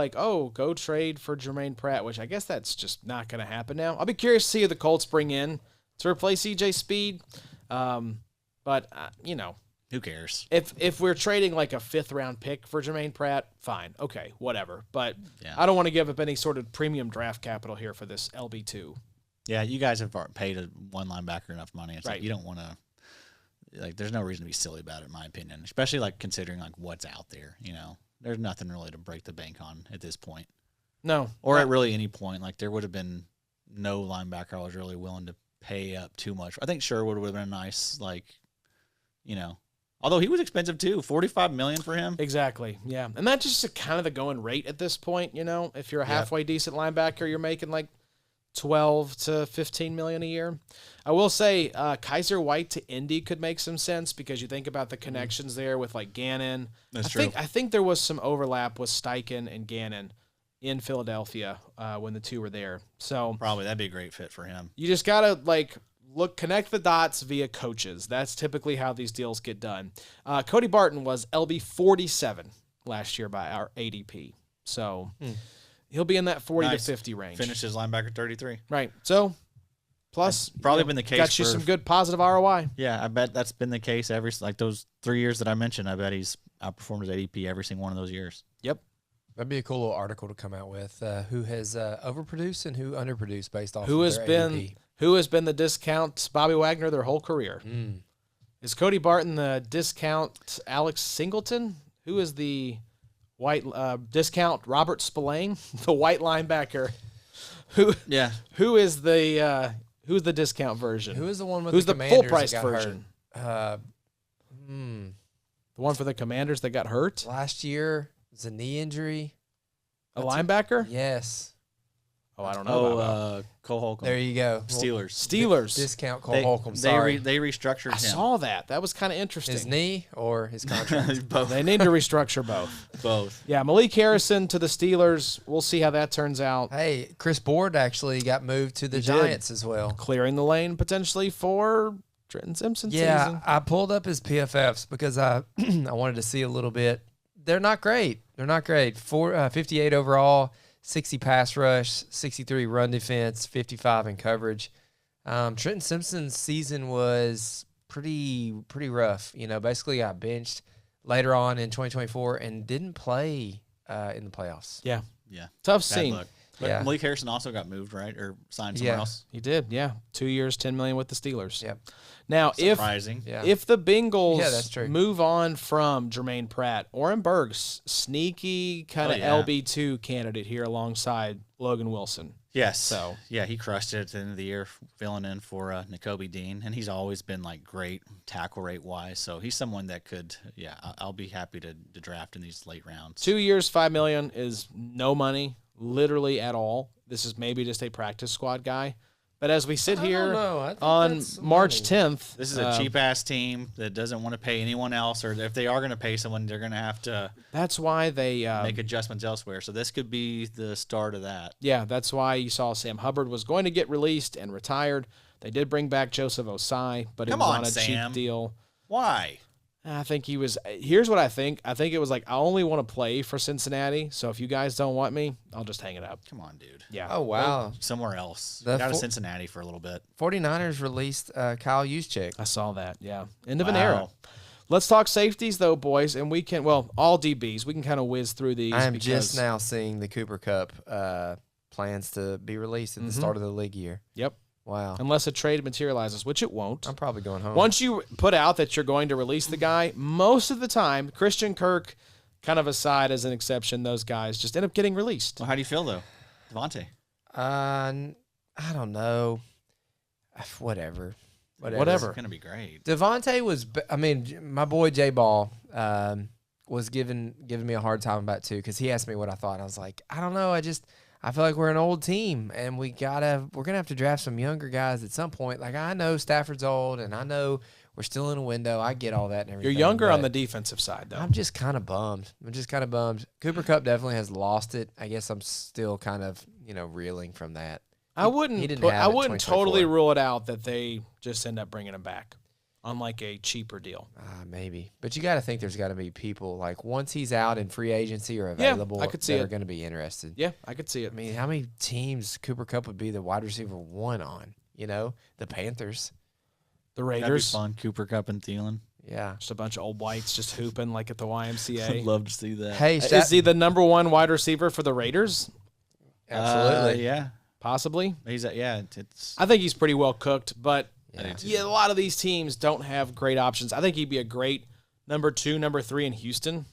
go trade for Jermaine Pratt, which I guess that's just not going to happen now. I'll be curious to see who the Colts bring in to replace EJ Speed. But who cares? If we're trading a 5th-round pick for Jermaine Pratt, fine, okay, whatever. But Yeah. I don't want to give up any sort of premium draft capital here for this LB2. Yeah, you guys have paid one linebacker enough money. It's Right. you don't want to. There's no reason to be silly about it, in my opinion. Especially considering what's out there. There's nothing really to break the bank on at this point, No, or at really any point. There would have been no linebacker I was really willing to pay up too much. I think Sherwood would have been a nice, although he was expensive too, $45 million for him. exactly, yeah, and that's just kind of the going rate at this point. If you're a halfway decent linebacker, you're making 12 to 15 million a year. I will say Kaiser White to Indy could make some sense because you think about the connections there with Gannon. That's true. I think there was some overlap with Steichen and Gannon in Philadelphia when the two were there. So Probably that'd be a great fit for him. you just gotta connect the dots via coaches. That's typically how these deals get done. Cody Barton was LB 47 last year by our ADP. So he'll be in that 40 Nice. to 50 range. Finishes linebacker 33. Right. So, plus, Probably been the case got you for- some good positive ROI. Yeah, I bet that's been the case those 3 years that I mentioned. I bet he's outperformed his ADP every single one of those years. Yep. That'd be a cool little article to come out with. Who has overproduced and who underproduced based off Who of has their been ADP. who has been the discount Bobby Wagner their whole career? Is Cody Barton the discount Alex Singleton? Who is the white discount Robert Spillane, the white linebacker? Yeah. Who's the discount version? Who is the one with Who's the the full Commanders price that got version? hurt? The one for the Commanders that got hurt? Last year was a knee injury. A linebacker? Yes. Oh, I don't know. Oh, Cole Holcomb. There you go. Steelers. Steelers. Discount Cole They, Holcomb. they, Sorry. they restructured I him. saw that. That was kind of interesting. His knee or his contract? Both. They need to restructure both. Both. Yeah, Malik Harrison to the Steelers. We'll see how that turns out. Hey, Chris Board actually got moved to the He did. Giants as well. Clearing the lane potentially for Trenton Simpson's Yeah, season. I pulled up his PFFs because I I wanted to see a little bit. They're not great. 58 overall, 60 pass rush, 63 run defense, 55 in coverage. Trenton Simpson's season was pretty rough. Basically got benched later on in 2024 and didn't play in the playoffs. Yeah, Yeah. tough Bad scene. luck. But Yeah. Malik Harrison also got moved, right? Or signed somewhere Yeah. else. He did. Yeah, 2 years, $10 million with the Steelers. Yep. Now, Surprising. Yeah. if the Bengals Yeah, that's true. move on from Jermaine Pratt, Oren Burks, sneaky kind of Oh, yeah. LB2 candidate here alongside Logan Wilson. Yes. So- yeah, he crushed it at the end of the year, filling in for Nakobe Dean, and he's always been great tackle rate wise. So he's someone that could, I'll be happy to draft in these late rounds. 2 years, $5 million is no money, literally at all. This is maybe just a practice squad guy. But as we sit I don't here know. I think on that's March money. 10th, This is a cheap ass team that doesn't want to pay anyone else, or if they are going to pay someone, they're going to have to that's why they make adjustments elsewhere. So this could be the start of that. Yeah, that's why you saw Sam Hubbard was going to get released and retired. They did bring back Joseph Osai, but it was on a Sam. cheap deal. Why? I think he was. Here's what I think. I think it was like, I only want to play for Cincinnati, so if you guys don't want me, I'll just hang it up. Come on, dude. Yeah. Oh, wow. Go somewhere else. The Got to fo- Cincinnati for a little bit. 49ers released Kyle Juszczyk. I saw that. Yeah. End of an Wow. era. Let's talk safeties, though, boys, and we can, well, all DBs. We can kind of whiz through these. I am because, just now seeing the Cooper Cup plans to be released at the start of the league year. Yep. Wow. Unless a trade materializes, which it won't. I'm probably going home. Once you put out that you're going to release the guy, most of the time, Christian Kirk, kind of aside as an exception, those guys just end up getting released. Well, how do you feel, though? Devontae. I don't know. Whatever. Whatever. It's going to be great. Devontae was, my boy J Ball was giving me a hard time about it too, because he asked me what I thought. I was like, I don't know. I feel like we're an old team, and we're gonna have to draft some younger guys at some point. Like, I know Stafford's old, and I know we're still in a window. I get all that and everything. You're younger on but the defensive side, though. I'm just kind of bummed. Cooper Kupp definitely has lost it. I guess I'm still kind of reeling from that. I wouldn't didn't have it totally 2024. rule it out that they just end up bringing him back on like a cheaper deal. Maybe, but you got to think there's got to be people like once he's out in free agency or available, I could see that are it. going to be interested. Yeah, I could see it. I mean, how many teams Cooper Kupp would be the wide receiver one on? The Panthers. The That'd be Raiders, fun. Cooper Kupp and Thielen. Yeah. just a bunch of old whites just hooping like at the I'd YMCA. love to see that. Hey, Is he the number one wide receiver for the Raiders? absolutely. Yeah. Possibly. He's it's I think he's pretty well cooked, but Yeah. yeah, a lot of these teams don't have great options. I think he'd be a great number 2, number 3 in Houston.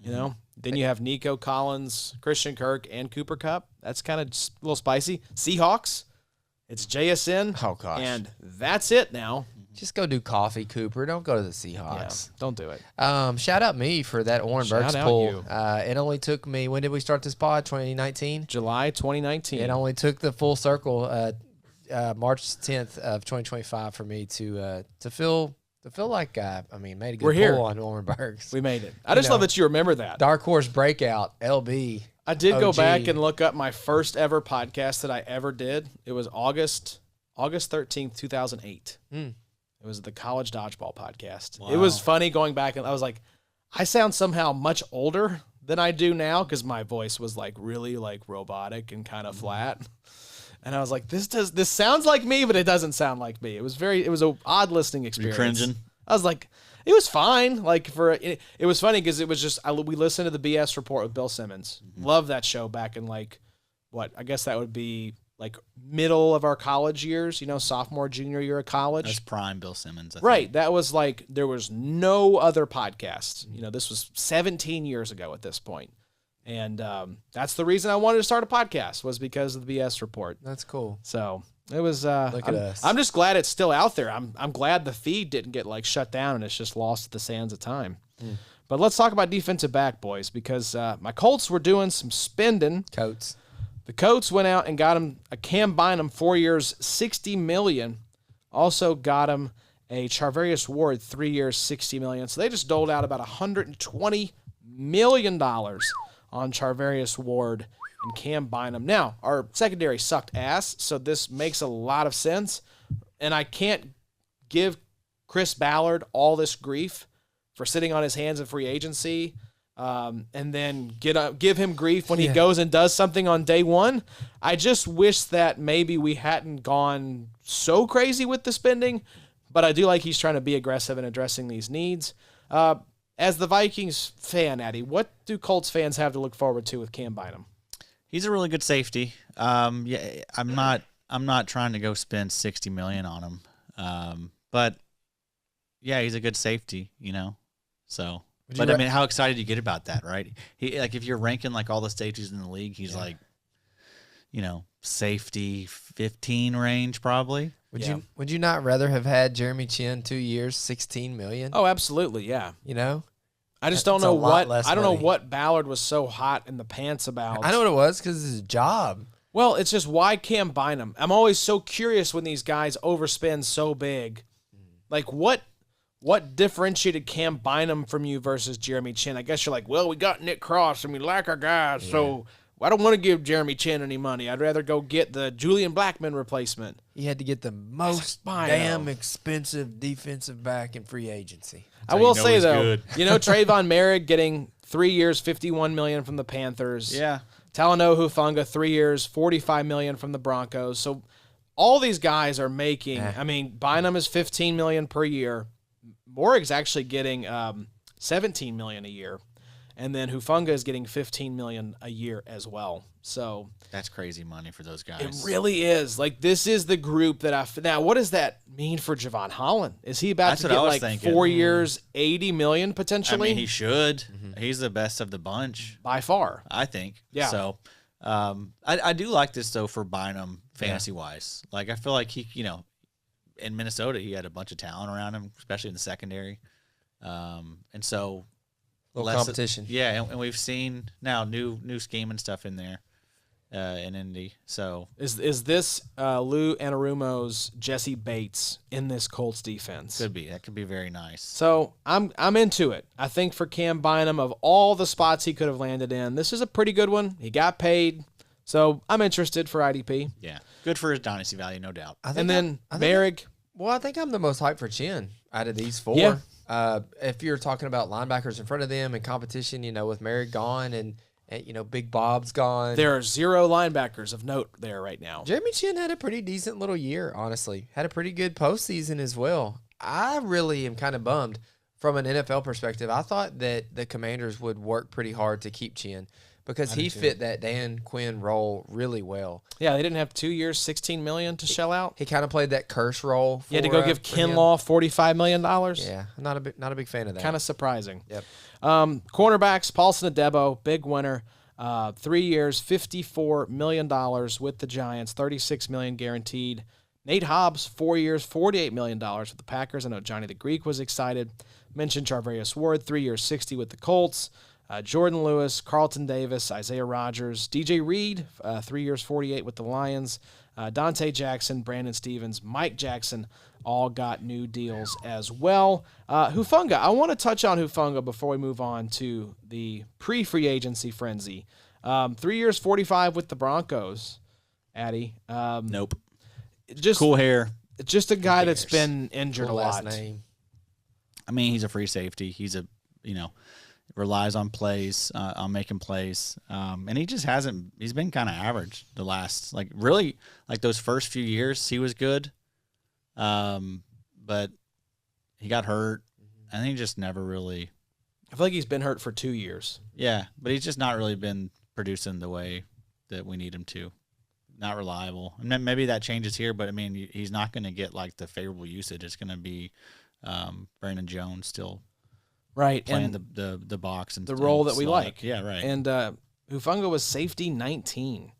Then you have Nico Collins, Christian Kirk, and Cooper Kupp. That's kind of a little spicy. Seahawks, it's JSN. Oh, gosh. And that's it now. Just go do coffee, Cooper. Don't go to the Yeah, Seahawks. don't do it. Shout out me for that Oren Shout Burks out pull. you. It only took me. When did we start this pod? 2019. July 2019. It only took the full circle, March 10th of 2025, for me to feel like made a good We're here. pull on Oren Burks. We made it. I just love that you remember that. Dark horse breakout, LB. I did go OG. back and look up my first ever podcast that I ever did. It was August 13th, 2008. It was the College Dodgeball podcast. It was funny going back, and I was like, I sound somehow much older than I do now because my voice was like really like robotic and kind of flat. And I was like, this sounds like me, but it doesn't sound like me. It was an odd listening experience. cringing? I was like, it was fine. Like it was funny because it was just we listened to the BS Report with Bill Simmons. Love that show back in like I guess that would be like middle of our college years, sophomore, junior year of college. That's prime Bill Simmons. I Right. think. That was like, there was no other podcast. This was 17 years ago at this point. And that's the reason I wanted to start a podcast, was because of the BS Report. That's cool. So it was, Look at us. I'm just glad it's still out there. I'm glad the feed didn't get like shut down and it's just lost to the sands of time. But let's talk about defensive back, boys, because my Colts were doing some spending. Coats. The Colts went out and got him a Cam Bynum, 4 years, $60 million. Also got him a Charvarius Ward, 3 years, $60 million. So they just doled out about $120 million on Charvarius Ward and Cam Bynum. Now, our secondary sucked ass, so this makes a lot of sense. And I can't give Chris Ballard all this grief for sitting on his hands in free agency. And then give him grief when he goes and does something on day one. I just wish that maybe we hadn't gone so crazy with the spending, but I do like he's trying to be aggressive in addressing these needs. As the Vikings fan, Addy, what do Colts fans have to look forward to with Cam Bynum? He's a really good safety. Yeah, I'm not trying to go spend $60 million on him. But yeah, he's a good safety, So. But I mean, how excited you get about that, right? He if you're ranking like all the safeties in the league, he's like, safety 15 range probably. Would you not rather have had Jeremy Chinn 2 years, $16 million? Oh, absolutely, yeah. I just don't That's know a lot what less I don't know money. what Ballard was so hot in the pants about. I know what it was, because it's his job. Well, it's just why Cam Bynum? I'm always so curious when these guys overspend so big. Like, what differentiated Cam Bynum from you versus Jeremy Chinn? I guess you're like, well, we got Nick Cross and we like our guys, so I don't want to give Jeremy Chinn any money. I'd rather go get the Julian Blackmon replacement. He had to get the most damn expensive defensive back in free agency. I will say, though, Trayvon Merrick getting 3 years, $51 million from the Panthers. Yeah. Talanoa Hufanga, 3 years, $45 million from the Broncos. So all these guys are making. I mean, Bynum is $15 million per year. Morig's actually getting $17 million a year, and then Hufanga is getting $15 million a year as well. So that's crazy money for those guys. It really is. Like, this is the group that now. What does that mean for Javon Holland? Is he about to get like thinking. 4 years, $80 million potentially? I mean, he should. He's the best of the bunch by far, I think. Yeah. So, I do like this though for Bynum fantasy wise. Like, I feel like he, in Minnesota, he had a bunch of talent around him, especially in the secondary. And so competition. And we've seen now new scheme and stuff in there in Indy. So is this Lou Anarumo's Jesse Bates in this Colts defense? Could be. That could be very nice. So I'm into it. I think for Cam Bynum, of all the spots he could have landed in, this is a pretty good one. He got paid. So I'm interested for IDP. Yeah. Good for his dynasty value, no doubt. And then Merrick. I think I'm the most hyped for Chinn out of these four. Yeah. If you're talking about linebackers in front of them and competition, with Merrick gone and Big Bob's gone. There are 0 linebackers of note there right now. Jeremy Chinn had a pretty decent little year, honestly. Had a pretty good postseason as well. I really am kind of bummed from an NFL perspective. I thought that the Commanders would work pretty hard to keep Chinn because he fit that Dan Quinn role really well. Yeah, they didn't have 2 years, $16 million to shell out. He kind of played that curse role. You had to go give Kinlaw $45 million. Yeah, not a big fan of that. Kind of surprising. Yep. Cornerbacks, Paulson Adebo, big winner. 3 years, $54 million with the Giants, $36 million guaranteed. Nate Hobbs, 4 years, $48 million with the Packers. I know Johnny the Greek was excited. Mentioned Charvarius Ward, 3 years, $60 with the Colts. Jordan Lewis, Carlton Davis, Isaiah Rodgers, DJ Reed, 3 years, $48 with the Lions. Dante Jackson, Brandon Stevens, Mike Jackson, all got new deals as well. Hufanga, I want to touch on Hufanga before we move on to the pre-free agency frenzy. 3 years, $45 with the Broncos. Addy. Nope. Just cool hair. Just a guy that's been injured a lot. Name. I mean, he's a free safety. He's relies on plays, on making plays. And he just hasn't, he's been kind of average the last, those first few years, he was good. But he got hurt, and he just never really. I feel like he's been hurt for 2 years. Yeah, but he's just not really been producing the way that we need him to. Not reliable. And then maybe that changes here, but I mean, he's not going to get like the favorable usage. It's going to be Brandon Jones still. Right, playing and the box and the role that we slot. like. Yeah, right. And Hufanga was safety 19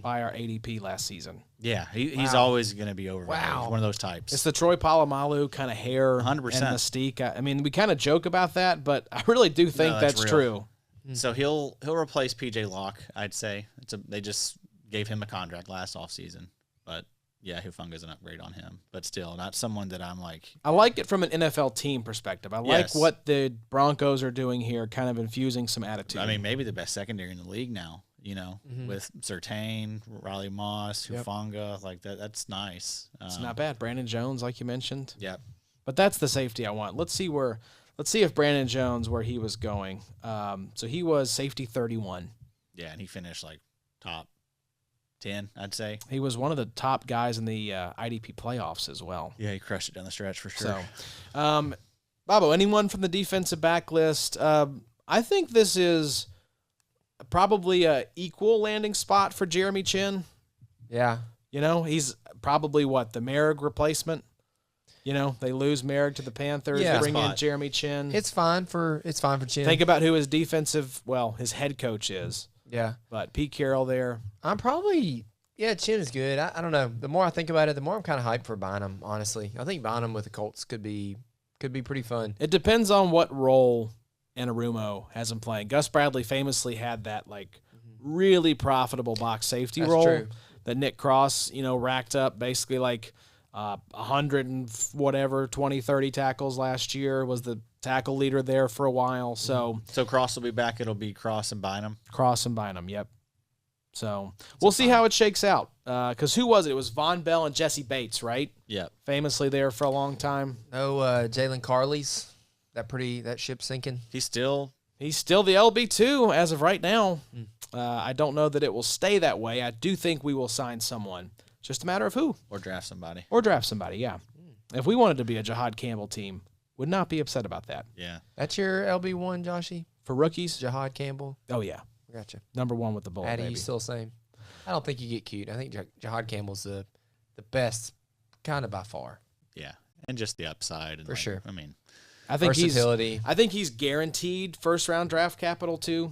by our ADP last season. Yeah, he's always going to be overvalued. Wow. He's one of those types. It's the Troy Polamalu kind of hair 100%. and mystique. I mean, we kind of joke about that, but I really do think that's true. So he'll replace PJ Locke, I'd say. They just gave him a contract last offseason, but. Yeah, Hufanga's an upgrade on him, but still not someone that I'm like. I like it from an NFL team perspective. I like what the Broncos are doing here, kind of infusing some attitude. I mean, maybe the best secondary in the league now, with Surtain, Riley Moss, Hufanga, like that. That's nice. It's not bad. Brandon Jones, like you mentioned. Yeah. But that's the safety I want. Let's see if Brandon Jones, where he was going. So he was safety 31. Yeah, and he finished like top 10, I'd say. He was one of the top guys in the IDP playoffs as well. Yeah, he crushed it down the stretch for sure. So, Bobo, anyone from the defensive back list? I think this is probably a equal landing spot for Jeremy Chinn. Yeah. He's probably the Merrick replacement. They lose Merrick to the Panthers, bring in Jeremy Chinn. It's fine for Chinn. Think about who his his head coach is. Yeah. But Pete Carroll there. I'm probably, Chinn is good. I don't know. The more I think about it, the more I'm kind of hyped for Bynum, honestly. I think Bynum with the Colts could be pretty fun. It depends on what role Anarumo has him playing. Gus Bradley famously had that really profitable box safety That's role true. that Nick Cross, racked up basically like 100 and whatever, 20, 30 tackles last year, was the tackle leader there for a while. So Cross will be back. It'll be Cross and Bynum. Cross and Bynum, yep. So we'll see how it shakes out. Because who was it? It was Von Bell and Jesse Bates, right? Yep. Famously there for a long time. No, Jalen Carley's that ship sinking. He's still the LB2 as of right now. I don't know that it will stay that way. I do think we will sign someone. Just a matter of who. Or draft somebody. Yeah. If we wanted to be a Jahad Campbell team, would not be upset about that. Yeah. That's your LB1, Joshy? For rookies? Jahad Campbell? Oh, yeah. Gotcha. Number one with the bullet, Addy, baby. you still the same? I don't think you get cute. I think Jahad Campbell's the best, kind of by far. Yeah. And just the upside. And For sure. I mean, I think versatility. I think he's guaranteed first-round draft capital, too,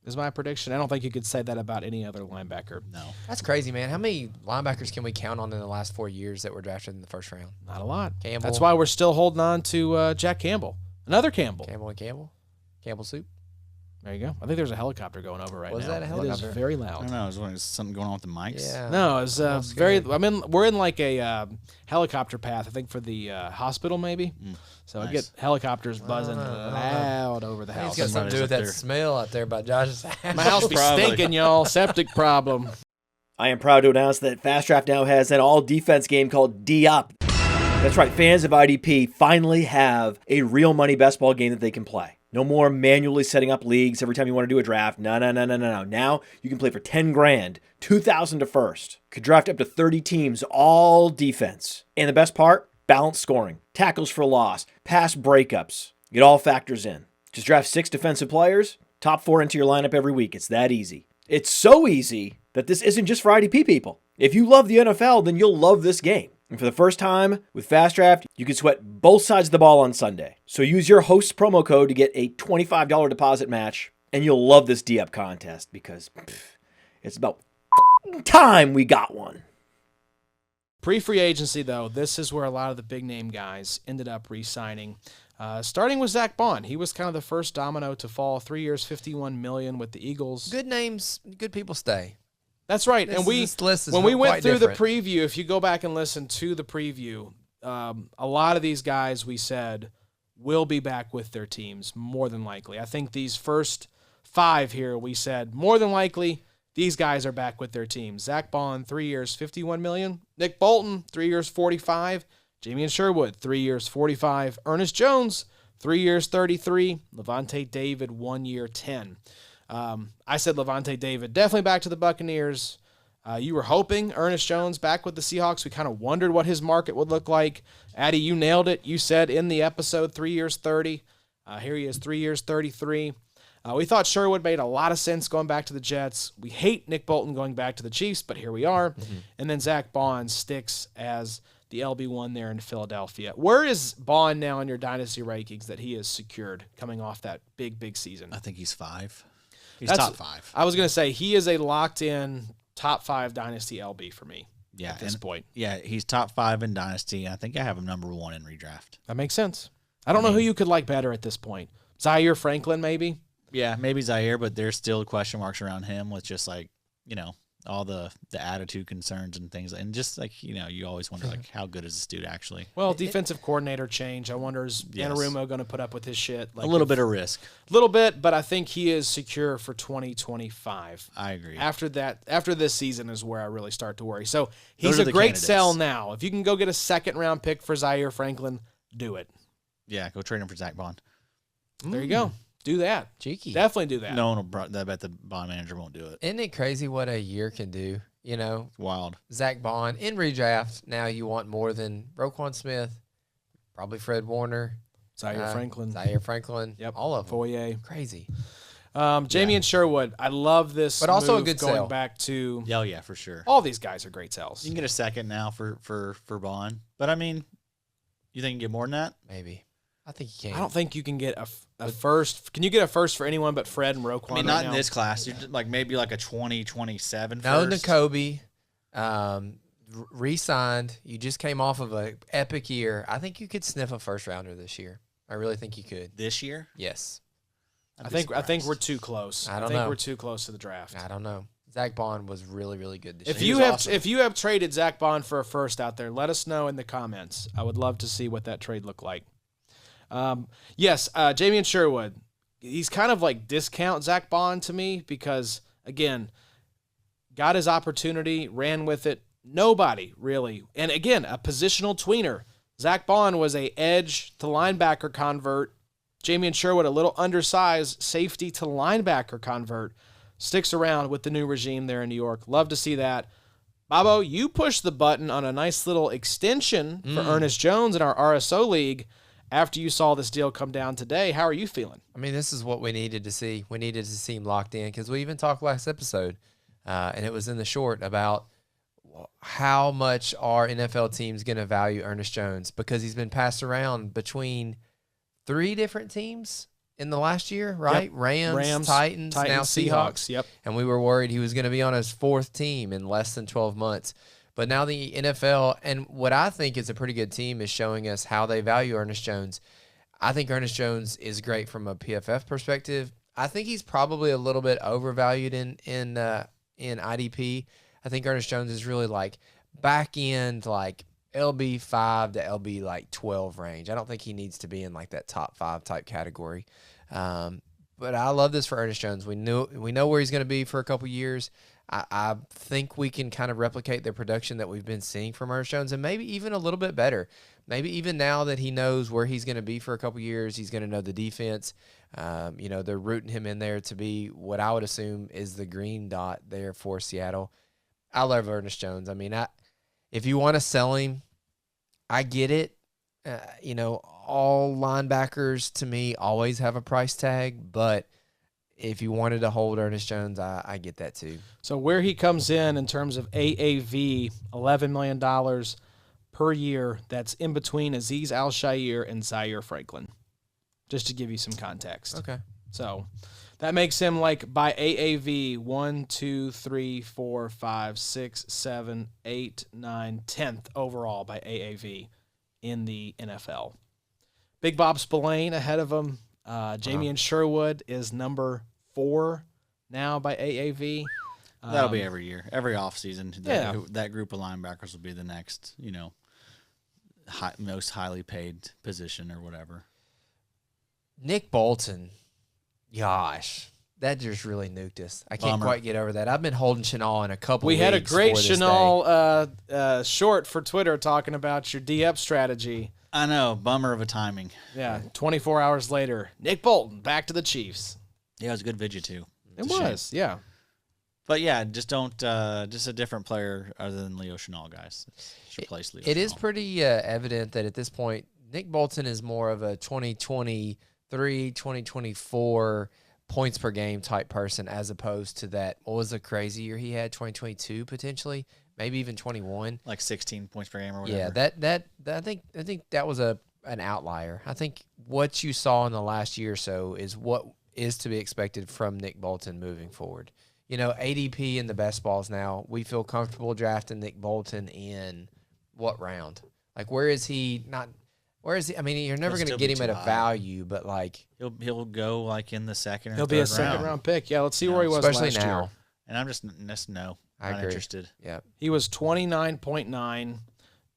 is my prediction. I don't think you could say that about any other linebacker. no. That's crazy, man. How many linebackers can we count on in the last 4 years that were drafted in the first round? Not a lot. Campbell. That's why we're still holding on to Jack Campbell. Another Campbell. Campbell soup. There you go. I think there's a helicopter going over right now. Was that a It helicopter? is very I loud. don't know. Is something going on with the mics? Yeah. No, it's Almost very. scared. We're in like a helicopter path. I think for the hospital maybe. So I Nice. get helicopters buzzing loud over the I think house. it's got something to do with Somebody's that up smell out there by Josh's house. My house be Probably. stinking, y'all. Septic problem. I am proud to announce that Fast Draft now has an all-defense game called D-Up. That's right, fans of IDP finally have a real money best ball game that they can play. No more manually setting up leagues every time you want to do a draft. No. Now you can play for 10 grand, 2,000 to first. Could draft up to 30 teams, all defense. And the best part, balanced scoring, tackles for loss, pass breakups. It all factors in. Just draft 6 defensive players, top 4 into your lineup every week. It's that easy. It's so easy that this isn't just for IDP people. If you love the NFL, then you'll love this game. And for the first time with Fast Draft, you can sweat both sides of the ball on Sunday. So use your host promo code to get a $25 deposit match, and you'll love this D-Up contest because it's about time we got one. Pre-free agency, though, this is where a lot of the big-name guys ended up re-signing. Starting with Zack Baun. He was kind of the first domino to fall. 3 years, $51 million with the Eagles. Good names, good people stay. That's right. This list is when we went quite through different. the preview, if you go back and listen to the preview, a lot of these guys we said will be back with their teams more than likely. I think these first 5 here we said more than likely these guys are back with their teams. Zack Baun, 3 years, $51 million. Nick Bolton, 3 years, $45. Jamien Sherwood, 3 years, $45. Ernest Jones, 3 years, $33. Levante David, 1 year, $10. I said Levante David definitely back to the Buccaneers. You were hoping Ernest Jones back with the Seahawks. We kind of wondered what his market would look like. Addy, you nailed it. You said in the episode 3 years, 30. Here he is, 3 years, 33. We thought Sherwood made a lot of sense going back to the Jets. We hate Nick Bolton going back to the Chiefs, but here we are. And then Zack Baun sticks as the LB1 there in Philadelphia. Where is Baun now in your dynasty rankings that he has secured coming off that big season? I think he's 5. He's That's- top 5. I was going to say he is a locked-in top 5 dynasty LB for me Yeah. at this point. Yeah, he's top 5 in Dynasty. I think I have him number 1 in redraft. That makes sense. I don't know who you could like better at this point. Zaire Franklin, maybe? Yeah, maybe Zaire, but there's still question marks around him with just like, all the attitude concerns and things. And just like, you always wonder like how good is this dude actually? Well, defensive coordinator change. I wonder, is Yes. Anarumo going to put up with his shit? A little bit of risk. A little bit, but I think he is secure for 2025. I agree. After this season is where I really start to worry. So he's are a the great candidates. sell now. If you can go get a second-round pick for Zaire Franklin, do it. Yeah, go trade him for Zack Baun. There you go. Do that. Cheeky. Definitely do that. No one will. I bet the bond manager won't do it. Isn't it crazy what a year can do? It's wild. Zack Baun in redraft. Now you want more than Roquan Smith, probably Fred Warner, Zaire Franklin. Zaire Franklin. Yep. All of them. Foyer. Crazy. Jamien Sherwood. I love this. But also a move good going sell. back to Yeah, yeah, for sure. all these guys are great sells. You can get a second now for Bond, but I mean, you think you can get more than that? Maybe. I think you can. I don't think you can get a first. Can you get a first for anyone but Fred and Roquan? I mean, right not in now? this class. You're like maybe like a 2027 No, first. N'Kobe, re-signed. You just came off of an epic year. I think you could sniff a first rounder this year. I really think you could. This year? Yes. I think we're too close. I don't think know. we're too close to the draft. I don't know. Zack Baun was really, really good this If year. you have traded Zack Baun for a first out there, let us know in the comments. I would love to see what that trade looked like. Yes, Jamien Sherwood. He's kind of like discount Zack Baun to me because, again, got his opportunity, ran with it. Nobody really. And again, a positional tweener. Zack Baun was a edge to linebacker convert. Jamien Sherwood, a little undersized safety to linebacker convert. Sticks around with the new regime there in New York. Love to see that. Bobo, you pushed the button on a nice little extension for Ernest Jones in our RSO league after you saw this deal come down today. How are you feeling? I mean, this is what we needed to see. We needed to see him locked in because we even talked last episode, and it was in the short about how much are NFL teams going to value Ernest Jones because he's been passed around between 3 different teams in the last year, right? Yep. Rams, Titans, now Seahawks. Yep. And we were worried he was going to be on his 4th team in less than 12 months. But now the NFL, and what I think is a pretty good team, is showing us how they value Ernest Jones. I think Ernest Jones is great from a PFF perspective. I think he's probably a little bit overvalued in IDP. I think Ernest Jones is really like back end, like LB 5 to LB like 12 range. I don't think he needs to be in like that top 5 type category. But I love this for Ernest Jones. We know where he's going to be for a couple years. I think we can kind of replicate the production that we've been seeing from Ernest Jones, and maybe even a little bit better. Maybe even now that he knows where he's going to be for a couple years, he's going to know the defense. They're rooting him in there to be what I would assume is the green dot there for Seattle. I love Ernest Jones. I mean, if you want to sell him, I get it. All linebackers to me always have a price tag, but if you wanted to hold Ernest Jones, I get that too. So where he comes in terms of AAV, $11 million per year, that's in between Azeez Al-Shaair and Zaire Franklin, just to give you some context. Okay. So that makes him like by AAV 1, 2, 3, 4, 5, 6, 7, 8, 9, 10th overall by AAV in the NFL. Big Bob Spillane ahead of him. Jamien Sherwood is number 4 now by AAV. That'll be every year, every offseason. Yeah. That group of linebackers will be the next, most highly paid position or whatever. Nick Bolton, gosh, that just really nuked us. I can't Bummer. quite get over that. I've been holding Chenal in a couple We had a leagues great for this day. Chenal short for Twitter talking about your D-up strategy. I know, bummer of a timing. Yeah, 24 hours later, Nick Bolton back to the Chiefs. Yeah, it was a good video too. It It's a shame. was, yeah. But yeah, just don't. Just a different player other than Leo Chenal, guys. Just replace Leo. It is Chenal. pretty evident that at this point, Nick Bolton is more of a 2023, 2024 points per game type person as opposed to that. What was the crazy year he had? 2022 potentially, maybe even 21. Like 16 points per game or whatever. Yeah, that I think that was an outlier. I think what you saw in the last year or so is what is to be expected from Nick Bolton moving forward. ADP in the best balls now, we feel comfortable drafting Nick Bolton in what round? Like, where is he? I mean, you're never He'll going to still get be him too at a high. value, but like, He'll go like in the second or He'll third be a second round pick. Yeah, let's see where he was especially last now. year. And I'm just no. I Not agree. interested. Yeah. He was 29.9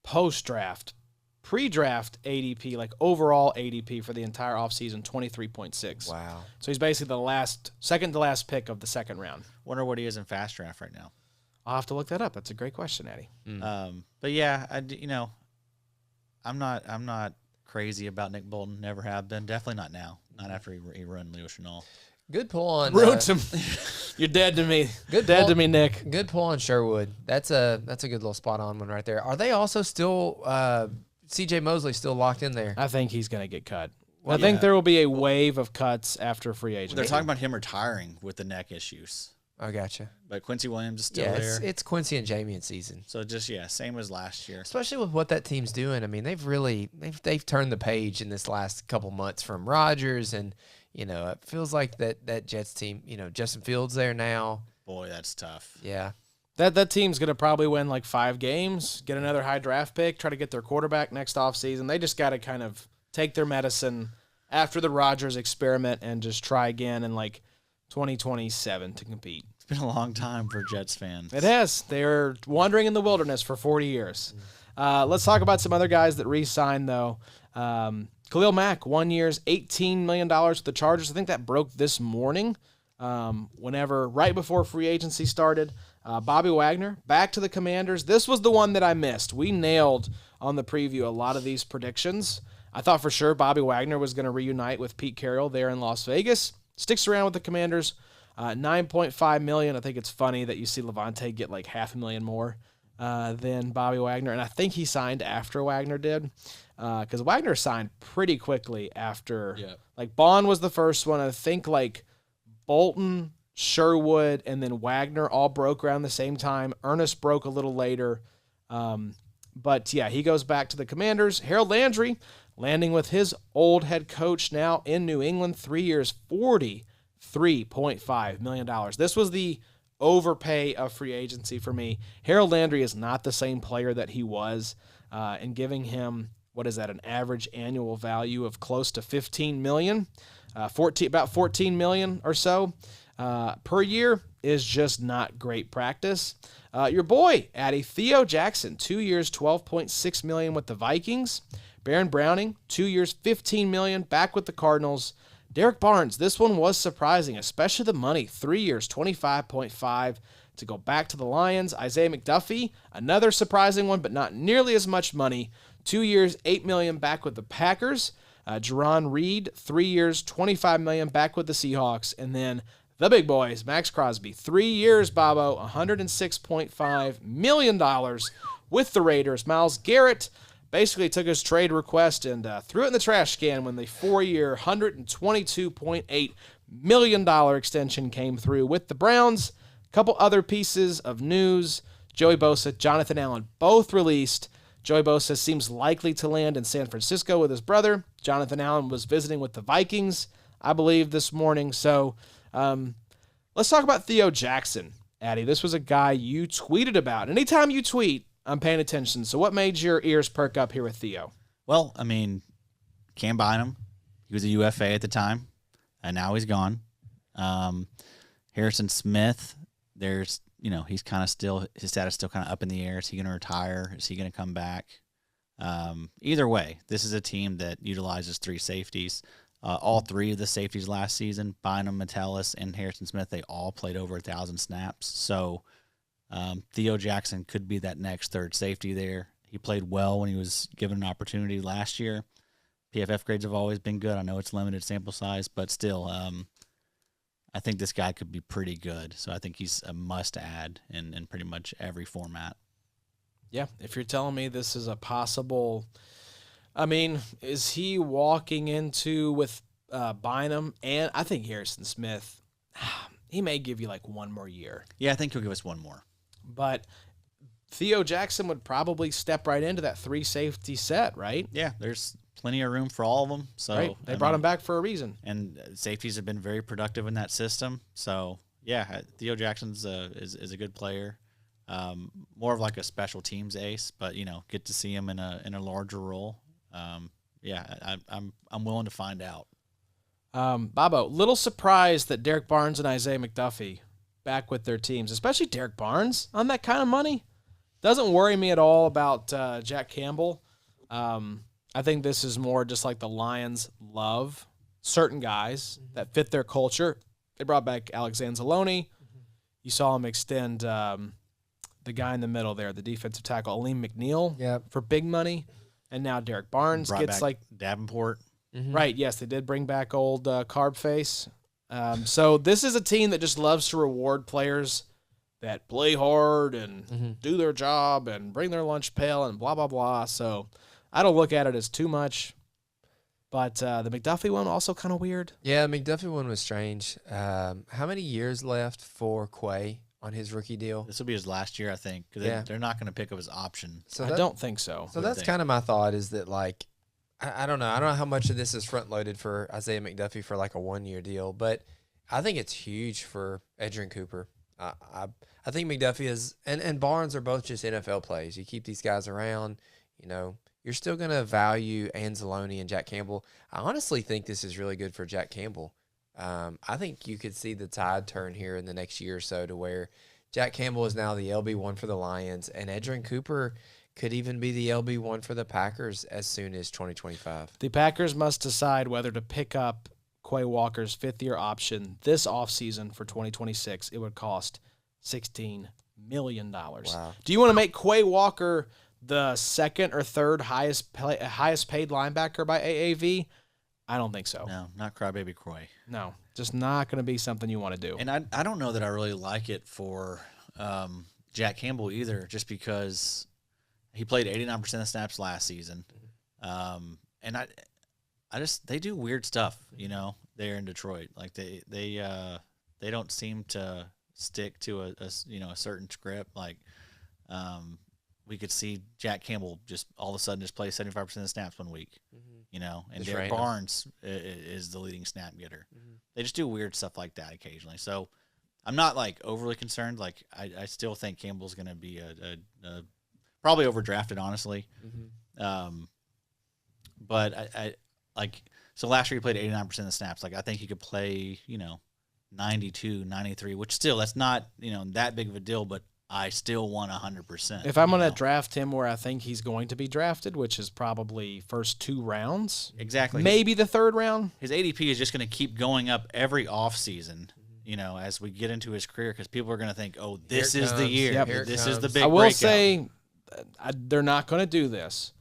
post-draft. Pre-draft ADP, like overall ADP for the entire offseason, 23.6. Wow. So he's basically the second to last pick of the second round. Wonder what he is in fast draft right now. I'll have to look that up. That's a great question, Eddie. But yeah, I'm not crazy about Nick Bolton. Never have been. Definitely not now. Not after he run Leo Chenal. Good pull on. Ruined him. You're dead to me. Good Dead pull- to me, Nick. Good pull on Sherwood. That's a good little spot on one right there. Are they also still C.J. Mosley still locked in there? I think he's going to get cut. I think there will be a wave of cuts after free agency. They're talking about him retiring with the neck issues. I gotcha. But Quincy Williams is still Yeah, there. it's Koonce and Jamien season. So just same as last year. Especially with what that team's doing. I mean, they've turned the page in this last couple months from Rodgers, and it feels like that Jets team. Justin Fields there now. Boy, that's tough. Yeah, That team's going to probably win like 5 games, get another high draft pick, try to get their quarterback next offseason. They just got to kind of take their medicine, after the Rodgers experiment and just try again in like 2027 to compete. It's been a long time for Jets fans. It has. They're wandering in the wilderness for 40 years. Let's talk about some other guys that re-signed, though. Khalil Mack, 1 year, $18 million with the Chargers. I think that broke this morning, right before free agency started. Bobby Wagner, back to the Commanders. This was the one that I missed. We nailed on the preview a lot of these predictions. I thought for sure Bobby Wagner was going to reunite with Pete Carroll there in Las Vegas. Sticks around with the Commanders. $9.5 million. I think it's funny that you see Levante get like $500,000 more than Bobby Wagner. And I think he signed after Wagner did. Because Wagner signed pretty quickly after. Yeah. Like, Baun was the first one. I think, like, Bolton, Sherwood, and then Wagner all broke around the same time. Ernest broke a little later. But, yeah, he goes back to the Commanders. Harold Landry, landing with his old head coach now in New England. 3 years, $43.5 million. This was the overpay of free agency for me. Harold Landry is not the same player that he was, and giving him, what is that, an average annual value of close to $15 million, about $14 million or so per year is just not great practice. Your boy, Addy, Theo Jackson, 2 years, $12.6 million with the Vikings. Baron Browning, 2 years, $15 million, back with the Cardinals. Derrick Barnes, this one was surprising, especially the money. 3 years, $25.5 to go back to the Lions. Isaiah McDuffie, another surprising one, but not nearly as much money. 2 years, $8 million back with the Packers. Jerron Reed, 3 years, $25 million back with the Seahawks. And then the big boys, Max Crosby, 3 years, Bobo, $106.5 million with the Raiders. Myles Garrett basically took his trade request and threw it in the trash can when the 4-year, $122.8 million extension came through with the Browns. A couple other pieces of news. Joey Bosa, Jonathan Allen, both released. Joey Bosa seems likely to land in San Francisco with his brother. Jonathan Allen was visiting with the Vikings, I believe, this morning. So let's talk about Theo Jackson, Addy. This was a guy you tweeted about. Anytime you tweet, I'm paying attention. So what made your ears perk up here with Theo? Well, I mean, Cam Bynum, he was a UFA at the time, and now he's gone. Harrison Smith, he's kind of still, his status still kind of up in the air. Is he going to retire? Is he going to come back? Either way, this is a team that utilizes three safeties. All three of the safeties last season, Bynum, Metellus, and Harrison Smith, they all played over 1,000 snaps. So Theo Jackson could be that next third safety there. He played well when he was given an opportunity last year. PFF grades have always been good. I know it's limited sample size, but still, I think this guy could be pretty good. So I think he's a must-add in pretty much every format. Yeah, if you're telling me this is a possible, I mean, is he walking into with Bynum and I think Harrison Smith, he may give you like one more year. Yeah, I think he'll give us one more. But Theo Jackson would probably step right into that three safety set, right? Yeah, there's plenty of room for all of them. So right. They brought him back for a reason. And safeties have been very productive in that system. So, yeah, Theo Jackson's is a good player. More of like a special teams ace, but, get to see him in a larger role. I'm willing to find out. Bobo, little surprised that Derrick Barnes and Isaiah McDuffie back with their teams, especially Derrick Barnes on that kind of money. Doesn't worry me at all about Jack Campbell. I think this is more just like the Lions love certain guys that fit their culture. They brought back Alexander Zaloni. You saw him extend the guy in the middle there, the defensive tackle, Aleem McNeil, for big money. And now Derrick Barnes gets like Davenport. Right, yes, they did bring back old Carb Face. So this is a team that just loves to reward players that play hard and do their job and bring their lunch pail and blah, blah, blah. So I don't look at it as too much. But the McDuffie one also kind of weird. Yeah, the McDuffie one was strange. How many years left for Quay on his rookie deal? This will be his last year, I think, because they're not going to pick up his option. So I don't think so. So that's kind of my thought is that, like, I don't know. I don't know how much of this is front-loaded for Isaiah McDuffie for, like, a one-year deal, but I think it's huge for Edgerrin Cooper. I think McDuffie is – and Barnes are both just NFL plays. You keep these guys around, you're still going to value Anzalone and Jack Campbell. I honestly think this is really good for Jack Campbell. I think you could see the tide turn here in the next year or so to where Jack Campbell is now the LB1 for the Lions, and Edgerrin Cooper could even be the LB1 for the Packers as soon as 2025. The Packers must decide whether to pick up Quay Walker's fifth-year option this offseason for 2026. It would cost $16 million. Wow. Do you want to make Quay Walker the second or third highest paid linebacker by AAV? I don't think so. No, not Crybaby Croy. No, just not going to be something you want to do. And I don't know that I really like it for Jack Campbell either, just because he played 89% of the snaps last season. And I just, they do weird stuff, you know, there in Detroit. Like they don't seem to stick to a certain script. Like we could see Jack Campbell just all of a sudden just play 75% of the snaps one week, you know, and Just Derrick random. Barnes is the leading snap getter. They just do weird stuff like that occasionally. So I'm not like overly concerned. Like I still think Campbell's going to be a probably overdrafted, honestly. But I like, so last year he played 89% of the snaps. Like I think he could play, 92, 93, which still, that's not, that big of a deal, but I still want 100%. If I'm going to draft him where I think he's going to be drafted, which is probably first 2 rounds, Exactly. maybe the 3rd round. His ADP is just going to keep going up every offseason, as we get into his career, because people are going to think, oh, this Here it is the comes. year. Yep. Here it This is the comes. big I will breakout. say they're not going to do this,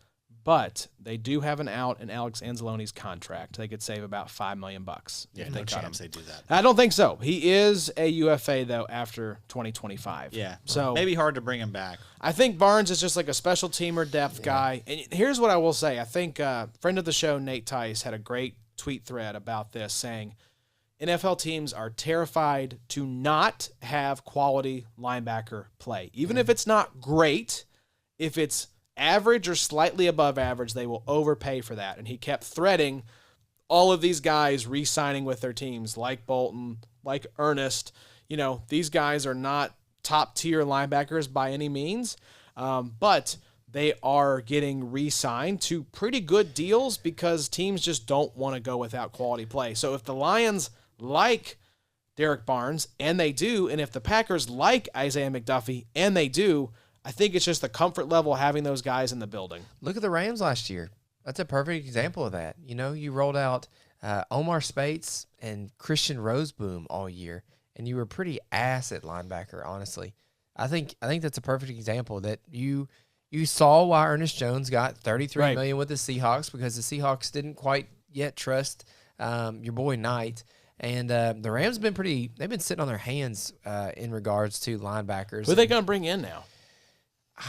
but they do have an out in Alex Anzalone's contract. They could save about $5 million Yeah, if no they cut him. chance they do that. I don't think so. He is a UFA, though, after 2025. Yeah. So maybe hard to bring him back. I think Barnes is just like a special teamer depth guy. And here's what I will say. I think friend of the show, Nate Tice, had a great tweet thread about this saying NFL teams are terrified to not have quality linebacker play. Even if it's not great, if it's average or slightly above average, they will overpay for that. And he kept threading all of these guys re-signing with their teams, like Bolton, like Ernest. These guys are not top-tier linebackers by any means, but they are getting re-signed to pretty good deals because teams just don't want to go without quality play. So if the Lions like Derrick Barnes, and they do, and if the Packers like Isaiah McDuffie, and they do, I think it's just the comfort level having those guys in the building. Look at the Rams last year. That's a perfect example of that. You rolled out Omar Spates and Christian Roseboom all year, and you were pretty ass at linebacker, honestly. I think that's a perfect example that you saw why Ernest Jones got $33 million with the Seahawks, because the Seahawks didn't quite yet trust your boy Knight. And the Rams have been they've been sitting on their hands in regards to linebackers. Who are they going to bring in now?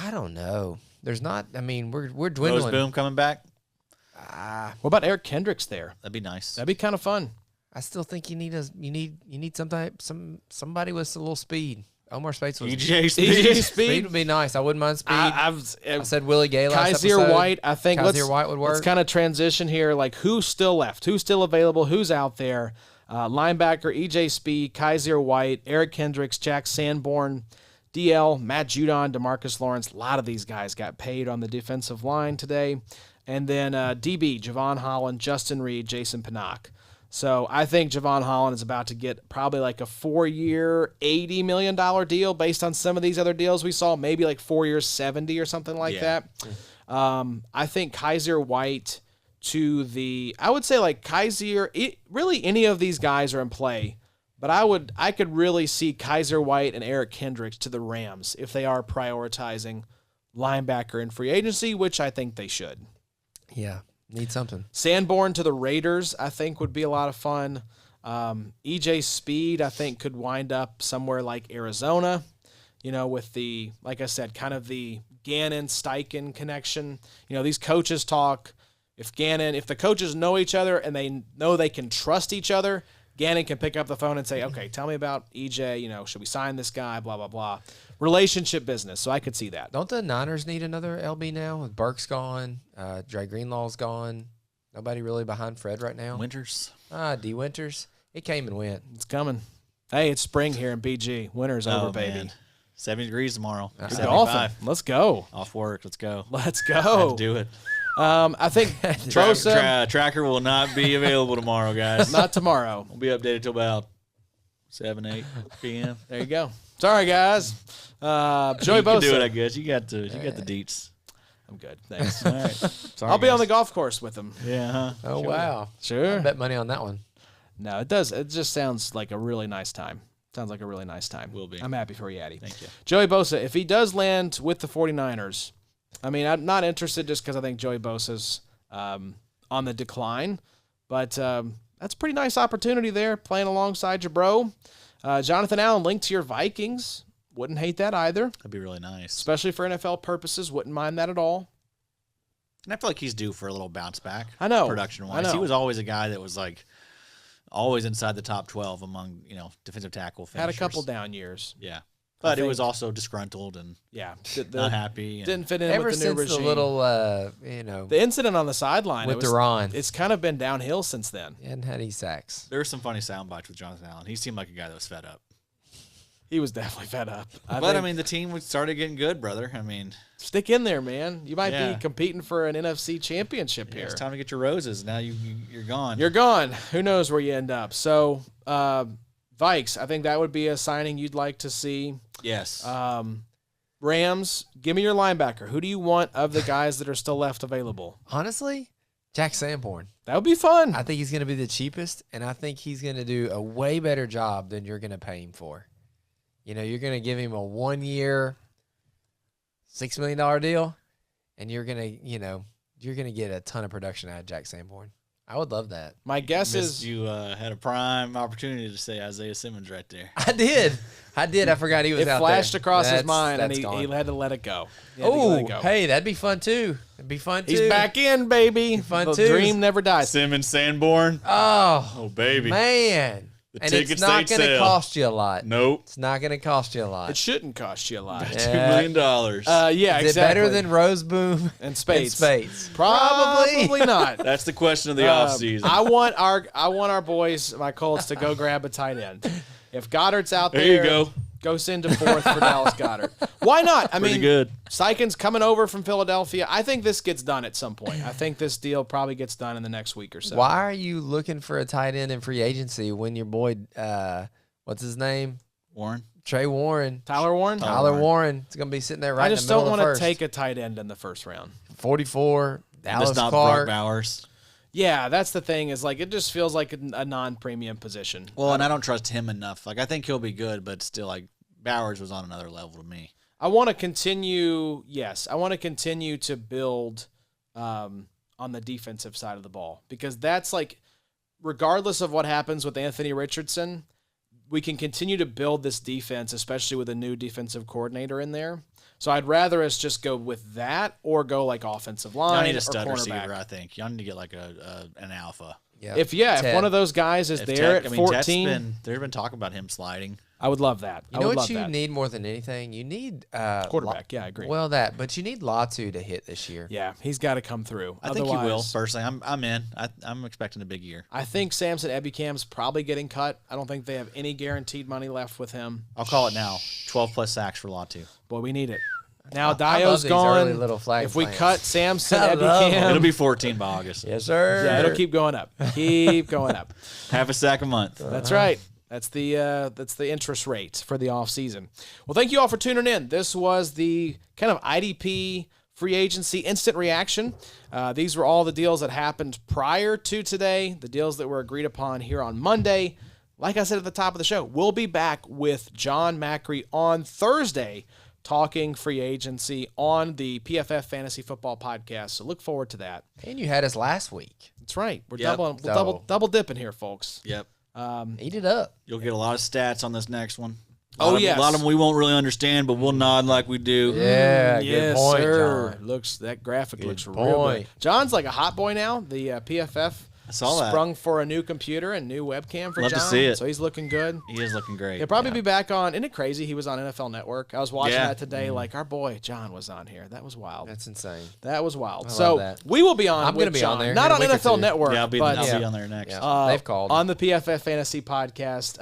I don't know. There's not, we're dwindling. Roseboom coming back? What about Eric Kendricks there? That'd be nice. That'd be kind of fun. I still think you need somebody with a little speed. Omar Spates was EJ Speed. EJ Speed Speed. would be nice. I wouldn't mind speed. I I've said Willie Gay last Kaiser episode. White. I think Kaiser White would work. Let's kind of transition here. Like who's still left? Who's still available? Who's out there? Linebacker EJ Speed, Kaiser White, Eric Kendricks, Jack Sanborn, DL, Matt Judon, DeMarcus Lawrence. A lot of these guys got paid on the defensive line today. And then DB, Javon Holland, Justin Reed, Jason Pinnock. So I think Javon Holland is about to get probably like a 4-year, $80 million deal based on some of these other deals we saw, maybe like 4 years, 70 or something like that. I think Kaiser White I would say like Kaiser, really any of these guys are in play, but I could really see Kaiser White and Eric Kendricks to the Rams if they are prioritizing linebacker in free agency, which I think they should. Yeah, need something. Sanborn to the Raiders, I think, would be a lot of fun. EJ Speed, I think, could wind up somewhere like Arizona, with the, like I said, kind of the Gannon-Steichen connection. These coaches talk. If the coaches know each other and they know they can trust each other, Gannon can pick up the phone and say, okay, tell me about EJ, should we sign this guy, blah, blah, blah. Relationship business, so I could see that. Don't the Niners need another LB now? With Burks gone, Dre Greenlaw's gone. Nobody really behind Fred right now. Winters. D. Winters. It came and went. It's coming. Hey, it's spring here in BG. Winter's over, baby. Man. 70 degrees tomorrow. You're 75. golfing. Let's go. Off work. Let's go. Let's Have go. to do it. I think Bosa, Tracker will not be available tomorrow, guys. not tomorrow. We'll be updated till about 7, 8 p.m. There you go. Sorry, guys. Joey You can Bosa. do it, I guess. You got the deets. I'm good. Thanks. All right. Sorry, I'll be on the guys. golf course with him. Yeah, huh? Oh, wow. Sure. I bet money on that one. No, it does. It just sounds like a really nice time. Sounds like a really nice time. Will be. I'm happy for you, Addy. Thank you. Joey Bosa, if he does land with the 49ers, I mean, I'm not interested just because I think Joey Bosa's on the decline, but that's a pretty nice opportunity there, playing alongside your bro. Jonathan Allen linked to your Vikings. Wouldn't hate that either, That'd be really nice. especially for NFL purposes. Wouldn't mind that at all. And I feel like he's due for a little bounce back. I know. Production-wise. I know. He was always a guy that was like always inside the top 12 among, defensive tackle finishers. Had a couple down years. Yeah. But it think- was also disgruntled and Yeah. not happy. And Didn't fit in Ever with the new since the regime. little, The incident on the sideline. with Duran, It's kind of been downhill since then. he hadn't had any sacks. there were some funny sound bites with Jonathan Allen. He seemed like a guy that was fed up. He was definitely fed up. I think- mean, the team started getting good, brother. I mean, stick in there, man. You might Yeah. be competing for an NFC championship here. it's time to get your roses. Now you're gone. You're gone. Who knows where you end up? So, Vikes, I think that would be a signing you'd like to see. Yes. Rams, give me your linebacker. Who do you want of the guys that are still left available? Honestly, Jack Sanborn. That would be fun. I think he's going to be the cheapest, and I think he's going to do a way better job than you're going to pay him for. You're going to give him a 1-year, $6 million deal, and you're going to get a ton of production out of Jack Sanborn. I would love that. My guess Missed is you had a prime opportunity to say Isaiah Simmons right there. I did. I forgot he was it out flashed there. across his That's- mind, and that's he gone. had to let it go. He had to let Oh, it go. hey, that'd be fun too. It'd be fun too. He's back in, baby. Fun the too. dream never dies. Simmons Sanborn. Oh, Baby. man. The And tickets it's not they going to sell. cost you a lot. Nope. It's not going to cost you a lot. It shouldn't cost you a lot. $2 million. Yeah, Is exactly. it better than Rose Boom and Spades? Spades? Probably not. That's the question of the offseason. I want our boys, my Colts, to go grab a tight end. If Goddard's out there, There you go. send to fourth for Dallas Goddard. Why not? I Pretty mean, good. Sykin's coming over from Philadelphia. I think this gets done at some point. I think this deal probably gets done in the next week or so. Why are you looking for a tight end in free agency when your boy, what's his name? Warren. Trey Warren. Tyler Warren? Tyler Warren. It's going to be sitting there right I in just the middle don't of the want first. to take a tight end in the first round. 44. Dallas That's not Clark. Brock Bowers. Yeah, that's the thing is like it just feels like a non-premium position. Well, and I don't trust him enough. Like, I think he'll be good, but still, like, Bowers was on another level to me. I want to continue. Yes, I want to continue to build on the defensive side of the ball because that's like, regardless of what happens with Anthony Richardson, we can continue to build this defense, especially with a new defensive coordinator in there. So I'd rather us just go with that or go like offensive line Y'all need a or stud cornerback. receiver, I think. Y'all need to get like an alpha. Yeah. If Ted. one of those guys is If there Ted- at I mean, 14, there's been talk about him sliding. I would love that. You I know would what love you that. need more than anything? You need Quarterback. Yeah, I agree. Well, but you need Latu to hit this year. Yeah, he's got to come through. I think he will. Otherwise, Personally, I'm in. I'm expecting a big year. I think Samson Ebicam's probably getting cut. I don't think they have any guaranteed money left with him. I'll call it now. 12 plus sacks for Latu. Boy, we need it. Now I love Dio's these early gone. little flag If we plants. cut Samson I love 'em. It'll Ebicam, be 14 by August. Yes, sir. yeah, it'll keep going up. Keep going up. Half a sack a month. That's right. That's the interest rate for the offseason. Well, thank you all for tuning in. This was the kind of IDP free agency instant reaction. These were all the deals that happened prior to today, the deals that were agreed upon here on Monday. Like I said at the top of the show, we'll be back with John Macri on Thursday talking free agency on the PFF Fantasy Football Podcast. So look forward to that. And you had us last week. That's right. We're Yep. double dipping here, folks. Yep. Eat it up. You'll get a lot of stats on this next one. Yes. A lot of them we won't really understand, but we'll nod like we do. Yeah, Yes, good point, sir. John. That graphic looks real good. point. John's like a hot boy now. The PFF I saw that. Sprung for a new computer and new webcam for Love John. to see it. So he's looking good. He is looking great. He'll probably be back on. Isn't it crazy? He was on NFL Network. I was watching Yeah. that today. Like, our boy John was on here. That was wild. That's insane. That was wild. I So love that. we will be on. I'm with gonna be John. on there Not in a on week or NFL two. Network. Yeah, but I'll be on there next. Yeah. They've called. on the PFF Fantasy Podcast.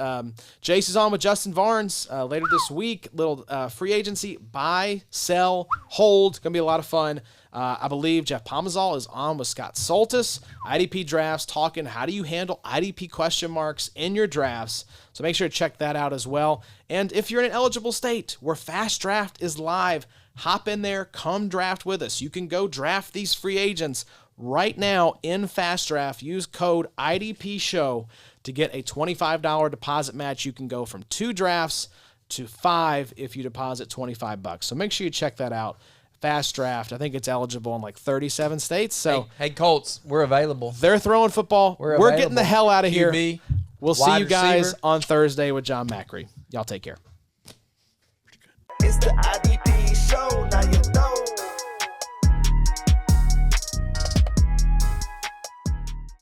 Jace is on with Justin Varnes later this week. Little free agency, buy, sell, hold. Gonna be a lot of fun. I believe Jeff Pomazal is on with Scott Soltis. IDP drafts, talking how do you handle IDP question marks in your drafts. So make sure to check that out as well. And if you're in an eligible state where Fast Draft is live, hop in there, come draft with us. You can go draft these free agents right now in Fast Draft. Use code IDP Show to get a $25 deposit match. You can go from 2 drafts to 5 if you deposit $25. So make sure you check that out. Fast Draft. I think it's eligible in like 37 states. So Hey, Colts, we're available. they're throwing football. We're getting available. the hell out of here. QB, We'll see wide you guys receiver. on Thursday with John Macri. Y'all take care. It's the IDP